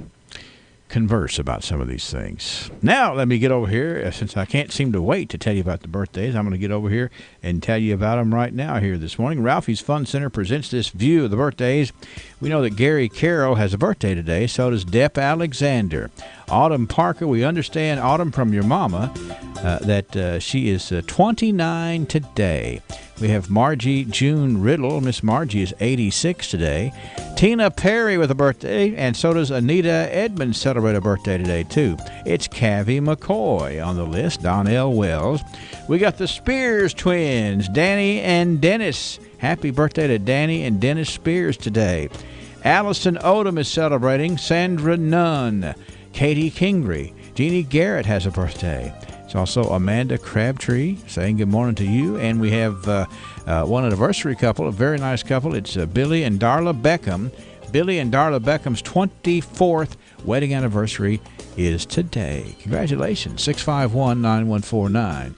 Speaker 17: converse about some of these things. Now, let me get over here. Since I can't seem to wait to tell you about the birthdays, I'm going to get over here and tell you about them right now here this morning. Ralphie's Fun Center presents this view of the birthdays. We know that Gary Carroll has a birthday today. So does Depp Alexander. Autumn Parker, we understand, Autumn, from your mama, that she is 29 today. We have Margie June Riddle. Miss Margie is 86 today. Tina Perry with a birthday, and so does Anita Edmonds celebrate a birthday today, too. It's Cavi McCoy on the list, Donnell Wells. We got the Spears twins, Danny and Dennis. Happy birthday to Danny and Dennis Spears today. Allison Odom is celebrating, Sandra Nunn, Katie Kingry. Jeannie Garrett has a birthday. It's also Amanda Crabtree saying good morning to you. And we have one anniversary couple, a very nice couple. It's Billy and Darla Beckham. Billy and Darla Beckham's 24th wedding anniversary is today. Congratulations. 651-9149.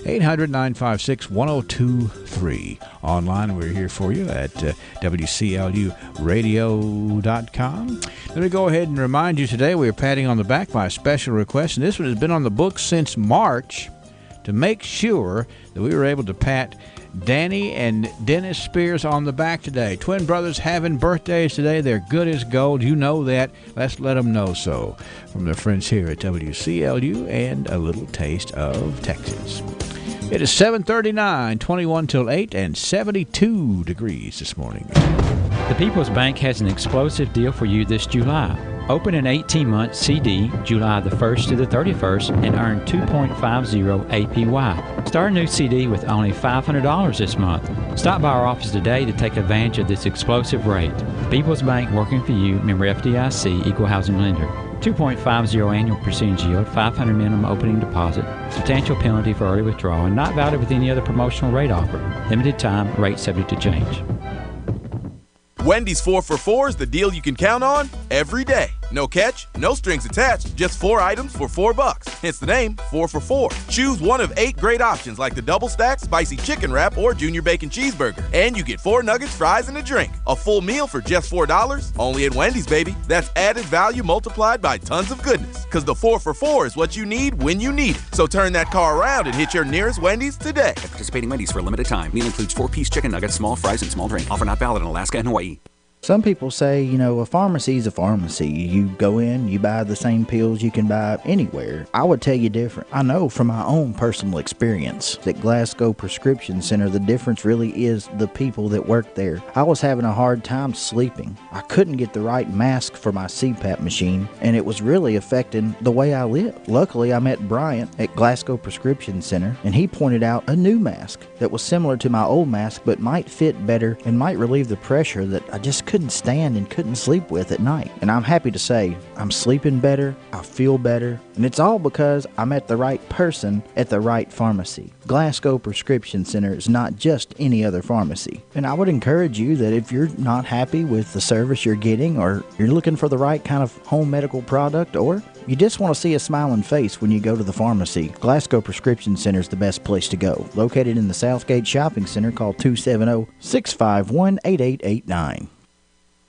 Speaker 17: 800-956-1023. Online, we're here for you at WCLUradio.com. Let me go ahead and remind you today we are patting on the back by a special request, and this one has been on the books since March to make sure that we were able to pat Danny and Dennis Spears on the back today. Twin brothers having birthdays today. They're good as gold. You know that. Let's let them know so. From their friends here at WCLU and a little taste of Texas. It is 7:39, 21 till 8, and 72 degrees this morning.
Speaker 2: The People's Bank has an explosive deal for you this July. Open an 18-month CD July the 1st to the 31st and earn 2.50 APY. Start a new CD with only $500 this month. Stop by our office today to take advantage of this explosive rate. People's Bank, working for you, member FDIC, equal housing lender. 2.50 annual percentage yield, 500 minimum opening deposit, substantial penalty for early withdrawal, and not valid with any other promotional rate offer. Limited time, rate subject to change.
Speaker 19: Wendy's 4 for $4 is the deal you can count on every day. No catch, no strings attached, just 4 items for $4. Hence the name, 4 for $4. Choose one of 8 great options like the double stack, spicy chicken wrap, or junior bacon cheeseburger. And you get 4 nuggets, fries, and a drink. A full meal for just $4, only at Wendy's, baby. That's added value multiplied by tons of goodness. Because the 4 for $4 is what you need when you need it. So turn that car around and hit your nearest Wendy's today.
Speaker 20: At participating Wendy's for a limited time. Meal includes 4-piece chicken nuggets, small fries, and small drink. Offer not valid in Alaska and Hawaii.
Speaker 1: Some people say, a pharmacy is a pharmacy. You go in, you buy the same pills you can buy anywhere. I would tell you different. I know from my own personal experience at Glasgow Prescription Center, the difference really is the people that work there. I was having a hard time sleeping. I couldn't get the right mask for my CPAP machine, and it was really affecting the way I live. Luckily, I met Bryant at Glasgow Prescription Center, and he pointed out a new mask that was similar to my old mask, but might fit better and might relieve the pressure that I just couldn't stand and couldn't sleep with at night. And I'm happy to say I'm sleeping better, I feel better, and it's all because I'm at the right person at the right pharmacy. Glasgow Prescription Center is not just any other pharmacy. And I would encourage you that if you're not happy with the service you're getting, or you're looking for the right kind of home medical product, or you just want to see a smiling face when you go to the pharmacy, Glasgow Prescription Center is the best place to go. Located in the Southgate Shopping Center, call 270-651-8889.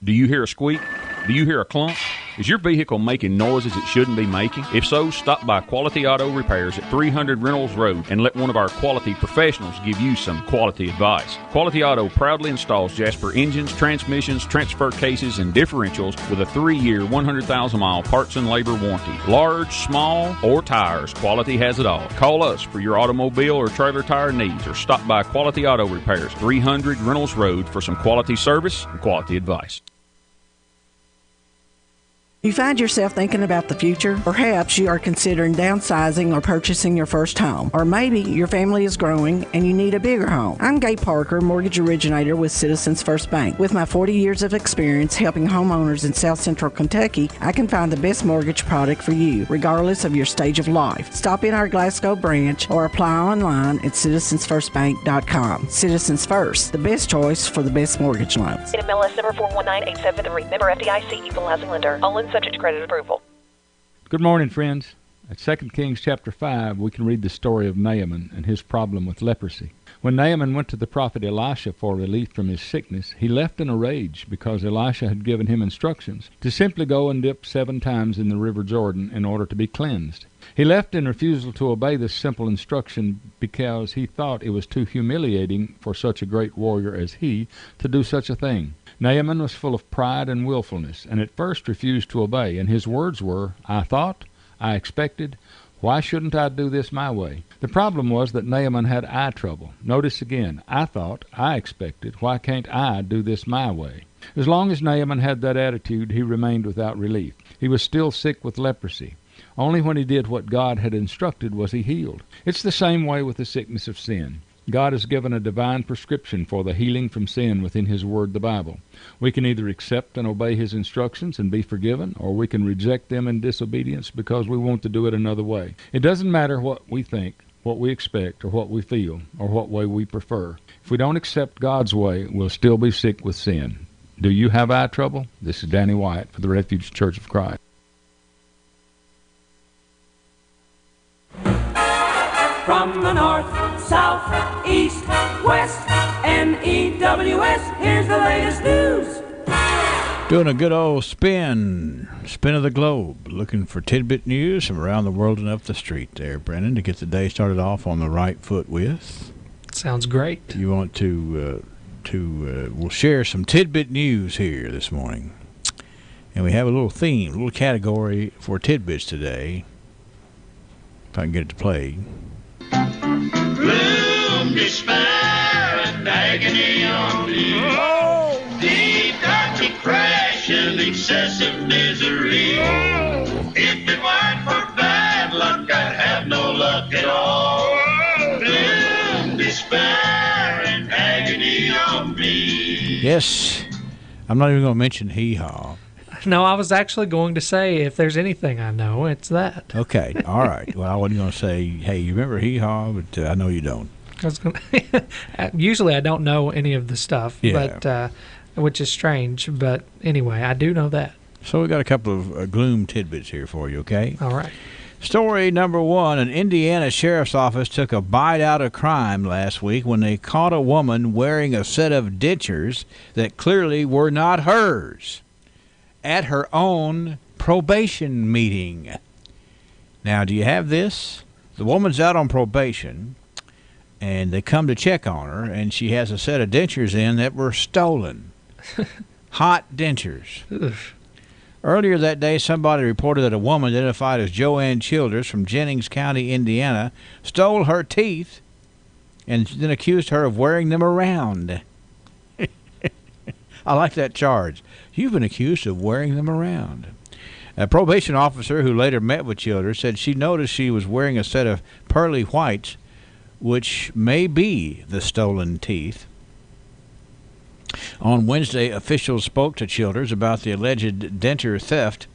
Speaker 22: Do you hear a squeak? Do you hear a clunk? Is your vehicle making noises it shouldn't be making? If so, stop by Quality Auto Repairs at 300 Reynolds Road and let one of our quality professionals give you some quality advice. Quality Auto proudly installs Jasper engines, transmissions, transfer cases, and differentials with a 3-year, 100,000-mile parts and labor warranty. Large, small, or tires, Quality has it all. Call us for your automobile or trailer tire needs or stop by Quality Auto Repairs, 300 Reynolds Road for some quality service and quality advice.
Speaker 23: You find yourself thinking about the future? Perhaps you are considering downsizing or purchasing your first home. Or maybe your family is growing and you need a bigger home. I'm Gay Parker, mortgage originator with Citizens First Bank. With my 40 years of experience helping homeowners in South Central Kentucky, I can find the best mortgage product for you, regardless of your stage of life. Stop in our Glasgow branch or apply online at citizensfirstbank.com. Citizens First, the best choice for the best mortgage loans.
Speaker 24: MLS number 419873. Member FDIC, equal housing lender. All in subject to credit approval.
Speaker 25: Good morning, friends. At 2 Kings chapter 5, we can read the story of Naaman and his problem with leprosy. When Naaman went to the prophet Elisha for relief from his sickness, he left in a rage because Elisha had given him instructions to simply go and dip 7 times in the river Jordan in order to be cleansed. He left in refusal to obey this simple instruction because he thought it was too humiliating for such a great warrior as he to do such a thing. Naaman was full of pride and willfulness, and at first refused to obey, and his words were, "I thought, I expected, Why shouldn't I do this my way? The problem was that Naaman had eye trouble. Notice again, I thought, I expected, why can't I do this my way? As long as Naaman had that attitude, he remained without relief. He was still sick with leprosy. Only when he did what God had instructed was he healed. It's the same way with the sickness of sin. God has given a divine prescription for the healing from sin within his word, the Bible. We can either accept and obey his instructions and be forgiven, or we can reject them in disobedience because we want to do it another way. It doesn't matter what we think, what we expect, or what we feel, or what way we prefer. If we don't accept God's way, we'll still be sick with sin. Do you have eye trouble? This is Danny Wyatt for the Refuge Church of Christ.
Speaker 3: From the north, south, east, west, NEWS, here's the latest news.
Speaker 17: Doing a good old spin of the globe, looking for tidbit news from around the world and up the street there, Brennan, to get the day started off on the right foot with.
Speaker 4: Sounds great.
Speaker 17: You want to we'll share some tidbit news here this morning. And we have a little theme, a little category for tidbits today. If I can get it to play.
Speaker 3: Gloom, despair, and agony on me. Oh, deep dark depression, excessive misery. If it weren't for bad luck, I'd have no luck at all. Gloom, despair, and agony on me.
Speaker 17: Yes, I'm not even going to mention hee-haw.
Speaker 4: No, I was actually going to say, if there's anything I know, it's that.
Speaker 17: Okay, all right. Well, I wasn't going to say, hey, you remember hee-haw, but I know you don't.
Speaker 4: Usually I don't know any of the stuff, but which is strange. But anyway, I do know that.
Speaker 17: So we got a couple of gloom tidbits here for you, okay?
Speaker 4: All right.
Speaker 17: Story number one, an Indiana sheriff's office took a bite out of crime last week when they caught a woman wearing a set of dentures that clearly were not hers at her own probation meeting. Now, do you have this? The woman's out on probation, and they come to check on her, and she has a set of dentures in that were stolen. Hot dentures.
Speaker 4: Ugh.
Speaker 17: Earlier that day, somebody reported that a woman identified as Joanne Childers from Jennings County, Indiana, stole her teeth and then accused her of wearing them around. I like that charge. You've been accused of wearing them around. A probation officer who later met with Childers said she noticed she was wearing a set of pearly whites, which may be the stolen teeth. On Wednesday, officials spoke to Childers about the alleged denture theft.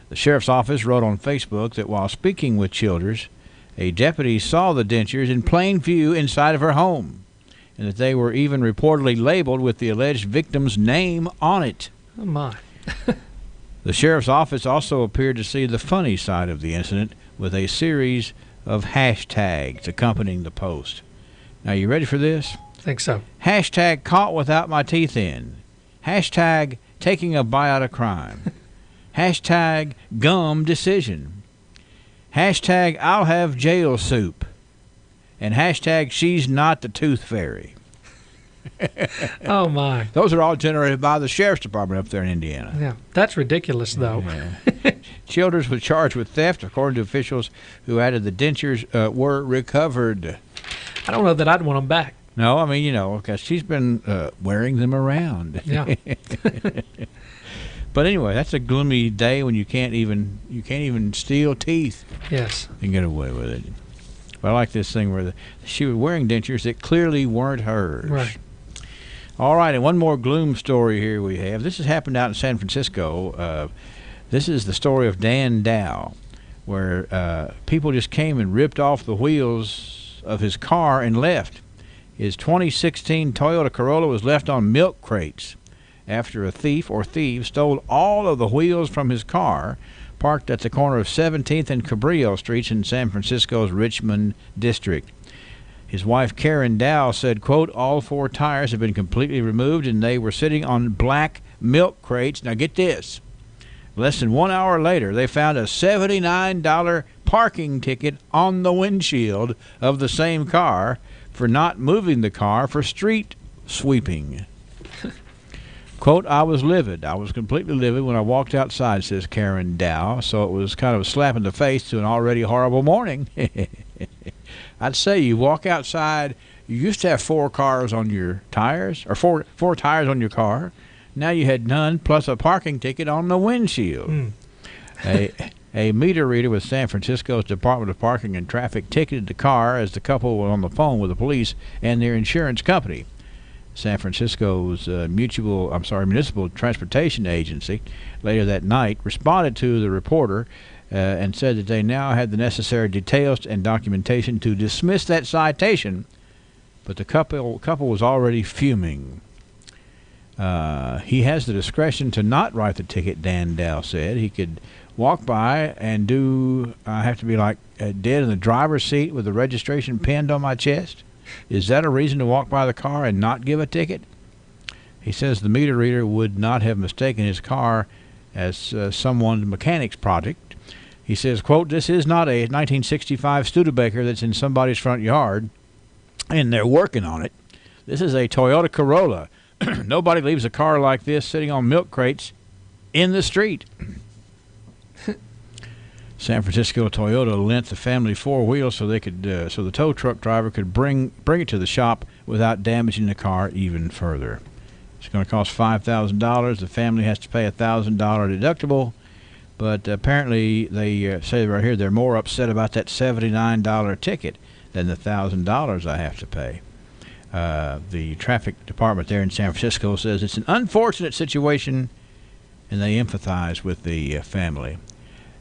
Speaker 17: The sheriff's office wrote on Facebook that while speaking with Childers, a deputy saw the dentures in plain view inside of her home, and that they were even reportedly labeled with the alleged victim's name on it.
Speaker 4: Oh, my.
Speaker 17: The sheriff's office also appeared to see the funny side of the incident with a series of hashtags accompanying the post. Now, you ready for this?
Speaker 4: I think so.
Speaker 17: Hashtag caught without my teeth in. Hashtag taking a bite out of crime. Hashtag gum decision. Hashtag I'll have jail soup. And hashtag she's not the tooth fairy.
Speaker 4: Oh, my.
Speaker 17: Those are all generated by the sheriff's department up there in Indiana.
Speaker 4: Yeah, that's ridiculous, though.
Speaker 17: Yeah. Childers was charged with theft, according to officials who added the dentures were recovered.
Speaker 4: I don't know that I'd want them back.
Speaker 17: No, I mean, you know, because she's been wearing them around.
Speaker 4: Yeah.
Speaker 17: But anyway, that's a gloomy day when you can't even steal teeth.
Speaker 4: Yes.
Speaker 17: And get away with it. But I like this thing where she was wearing dentures that clearly weren't hers.
Speaker 4: Right.
Speaker 17: All right, and one more gloom story here we have. This has happened out in San Francisco. This is the story of Dan Dow, where people just came and ripped off the wheels of his car and left. His 2016 Toyota Corolla was left on milk crates after a thief or thieves stole all of the wheels from his car, parked at the corner of 17th and Cabrillo Streets in San Francisco's Richmond district. His wife, Karen Dow, said, quote, all 4 tires have been completely removed and they were sitting on black milk crates. Now get this. Less than 1 hour later, they found a $79 parking ticket on the windshield of the same car for not moving the car for street sweeping. Quote, I was livid. I was completely livid when I walked outside, says Karen Dow. So it was kind of a slap in the face to an already horrible morning. I'd say you walk outside, you used to have 4 cars on your tires, or four tires on your car. Now you had none, plus a parking ticket on the windshield. A meter reader with San Francisco's Department of Parking and Traffic ticketed the car as the couple were on the phone with the police and their insurance company. San Francisco's Municipal Transportation Agency later that night responded to the reporter and said that they now had the necessary details and documentation to dismiss that citation, but the couple was already fuming. He has the discretion to not write the ticket, Dan Dow said. He could walk by and have to be like dead in the driver's seat with the registration pinned on my chest. Is that a reason to walk by the car and not give a ticket? He says the meter reader would not have mistaken his car as someone's mechanic's project. He says, quote, this is not a 1965 Studebaker that's in somebody's front yard and they're working on it. This is a Toyota Corolla. Nobody leaves a car like this sitting on milk crates in the street. San Francisco Toyota lent the family 4 wheels so they could, so the tow truck driver could bring it to the shop without damaging the car even further. It's going to cost $5,000. The family has to pay a $1,000 deductible, but apparently they say right here they're more upset about that $79 ticket than the $1,000 I have to pay. The traffic department there in San Francisco says it's an unfortunate situation, and they empathize with the family.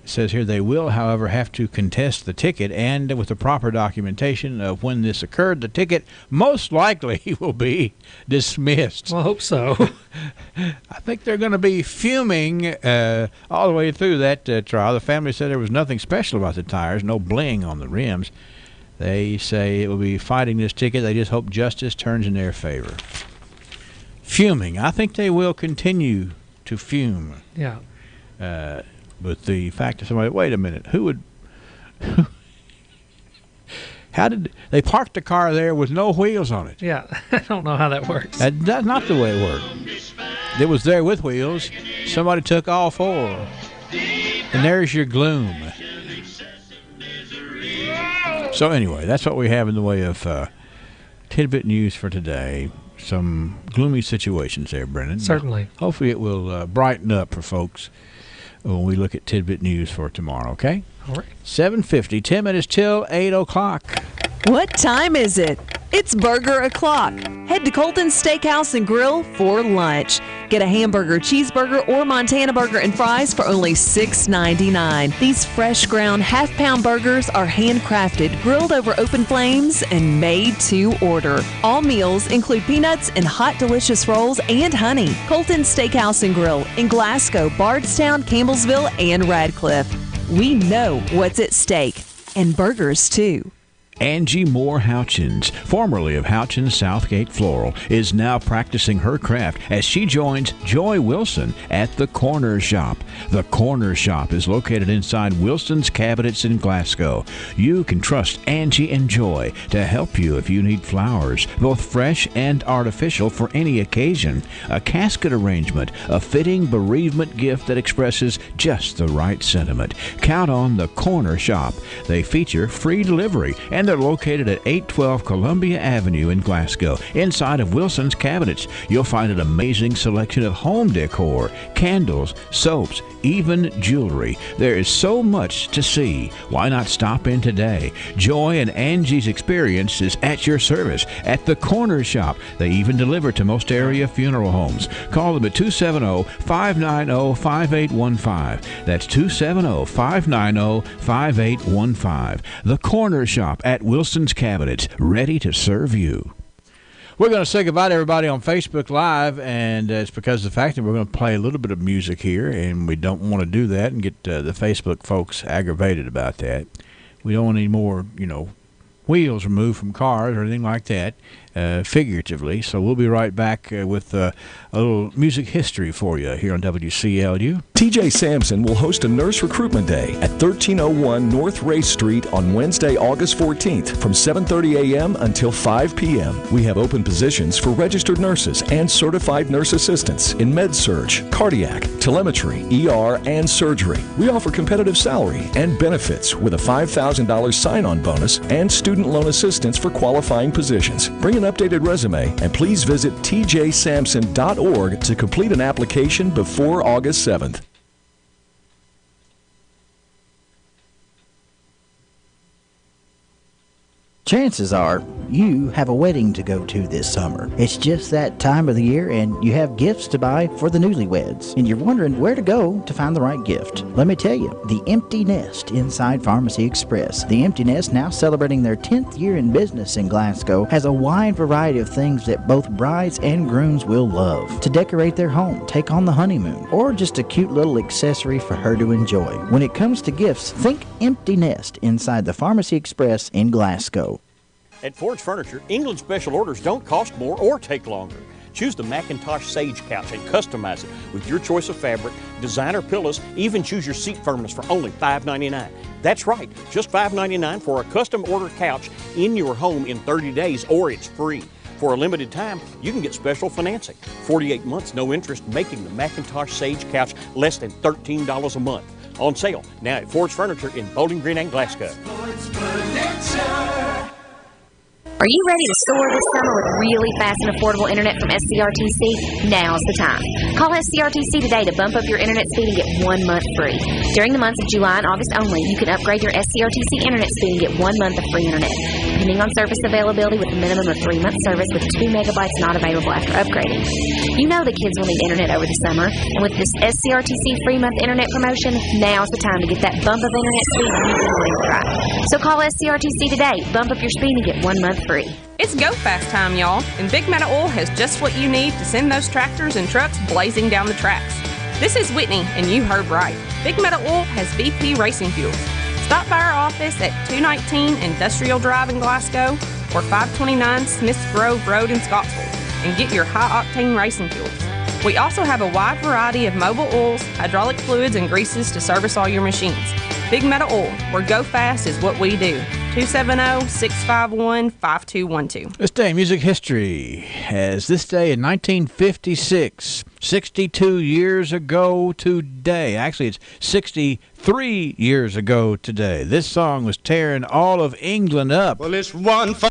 Speaker 17: It says here they will, however, have to contest the ticket, and with the proper documentation of when this occurred, the ticket most likely will be dismissed.
Speaker 4: Well, I hope so.
Speaker 17: I think they're going to be fuming all the way through that trial. The family said there was nothing special about the tires, no bling on the rims. They say it will be fighting this ticket. They just hope justice turns in their favor. Fuming. I think they will continue to fume.
Speaker 4: Yeah.
Speaker 17: But the fact that somebody, wait a minute, how did they park the car there with no wheels on it?
Speaker 4: Yeah, I don't know how that works.
Speaker 17: That's not the way it worked. It was there with wheels. Somebody took all 4. And there's your gloom. So anyway, that's what we have in the way of tidbit news for today. Some gloomy situations there, Brennan.
Speaker 4: Certainly.
Speaker 17: Hopefully it will brighten up for folks when we look at tidbit news for tomorrow, okay?
Speaker 4: All right.
Speaker 17: 7:50, 10 minutes till 8 o'clock.
Speaker 6: What time is it? It's burger o'clock. Head to Colton's Steakhouse and Grill for lunch. Get a hamburger, cheeseburger, or Montana burger and fries for only $6.99. These fresh ground half-pound burgers are handcrafted, grilled over open flames, and made to order. All meals include peanuts and hot, delicious rolls and honey. Colton's Steakhouse and Grill in Glasgow, Bardstown, Campbellsville, and Radcliffe. We know what's at stake, and burgers too.
Speaker 17: Angie Moore Houchins, formerly of Houchins Southgate Floral, is now practicing her craft as she joins Joy Wilson at The Corner Shop. The Corner Shop is located inside Wilson's Cabinets in Glasgow. You can trust Angie and Joy to help you if you need flowers, both fresh and artificial for any occasion, a casket arrangement, a fitting bereavement gift that expresses just the right sentiment. Count on The Corner Shop. They feature free delivery, and they're located at 812 Columbia Avenue in Glasgow. Inside of Wilson's Cabinets, you'll find an amazing selection of home decor, candles, soaps, even jewelry. There is so much to see. Why not stop in today? Joy and Angie's experience is at your service at The Corner Shop. They even deliver to most area funeral homes. Call them at 270-590-5815. That's 270-590-5815. The Corner Shop at Wilson's Cabinets, ready to serve you. We're going to say goodbye to everybody on Facebook Live, and it's because of the fact that we're going to play a little bit of music here, and we don't want to do that and get the Facebook folks aggravated about that. We don't want any more, wheels removed from cars or anything like that. figuratively. So we'll be right back with a little music history for you here on WCLU.
Speaker 7: TJ Sampson will host a nurse recruitment day at 1301 North Race Street on Wednesday, August 14th from 7:30 a.m. until 5 p.m. We have open positions for registered nurses and certified nurse assistants in med-surg, cardiac, telemetry, ER, and surgery. We offer competitive salary and benefits with a $5,000 sign-on bonus and student loan assistance for qualifying positions. Bring an updated resume and please visit tjsampson.org to complete an application before August 7th.
Speaker 1: Chances are you have a wedding to go to this summer. It's just that time of the year and you have gifts to buy for the newlyweds. And you're wondering where to go to find the right gift. Let me tell you, the Empty Nest inside Pharmacy Express. The Empty Nest, now celebrating their 10th year in business in Glasgow, has a wide variety of things that both brides and grooms will love. To decorate their home, take on the honeymoon, or just a cute little accessory for her to enjoy. When it comes to gifts, think Empty Nest inside the Pharmacy Express in Glasgow.
Speaker 11: At Ford's Furniture, England special orders don't cost more or take longer. Choose the Macintosh Sage Couch and customize it with your choice of fabric, designer pillows, even choose your seat firmness for only $5.99. That's right, just $5.99 for a custom order couch in your home in 30 days, or it's free. For a limited time, you can get special financing. 48 months, no interest, making the Macintosh Sage Couch less than $13 a month. On sale now at Ford's Furniture in Bowling Green and Glasgow.
Speaker 12: Are you ready to soar this summer with really fast and affordable internet from SCRTC? Now's the time. Call SCRTC today to bump up your internet speed and get 1 month free. During the months of July and August only, you can upgrade your SCRTC internet speed and get 1 month of free internet. Depending on service availability with a minimum of 3-month service with 2 megabytes not available after upgrading. You know the kids will need internet over the summer, and with this SCRTC free month internet promotion, now's the time to get that bump of internet speed you've been waiting for. So call SCRTC today, bump up your speed and get 1 month free.
Speaker 14: It's go fast time, y'all, and Big Meadow Oil has just what you need to send those tractors and trucks blazing down the tracks. This is Whitney, and you heard right. Big Meadow Oil has BP racing fuels. Stop by our office at 219 Industrial Drive in Glasgow or 529 Smiths Grove Road in Scottsville and get your high-octane racing fuels. We also have a wide variety of mobile oils, hydraulic fluids, and greases to service all your machines. Big Meadow Oil, where go fast is what we do. 270-651-5212.
Speaker 17: This day in music history, as this day in 1956, 62 years ago today. Actually, it's 63 years ago today. This song was tearing all of England up.
Speaker 3: Well, it's one for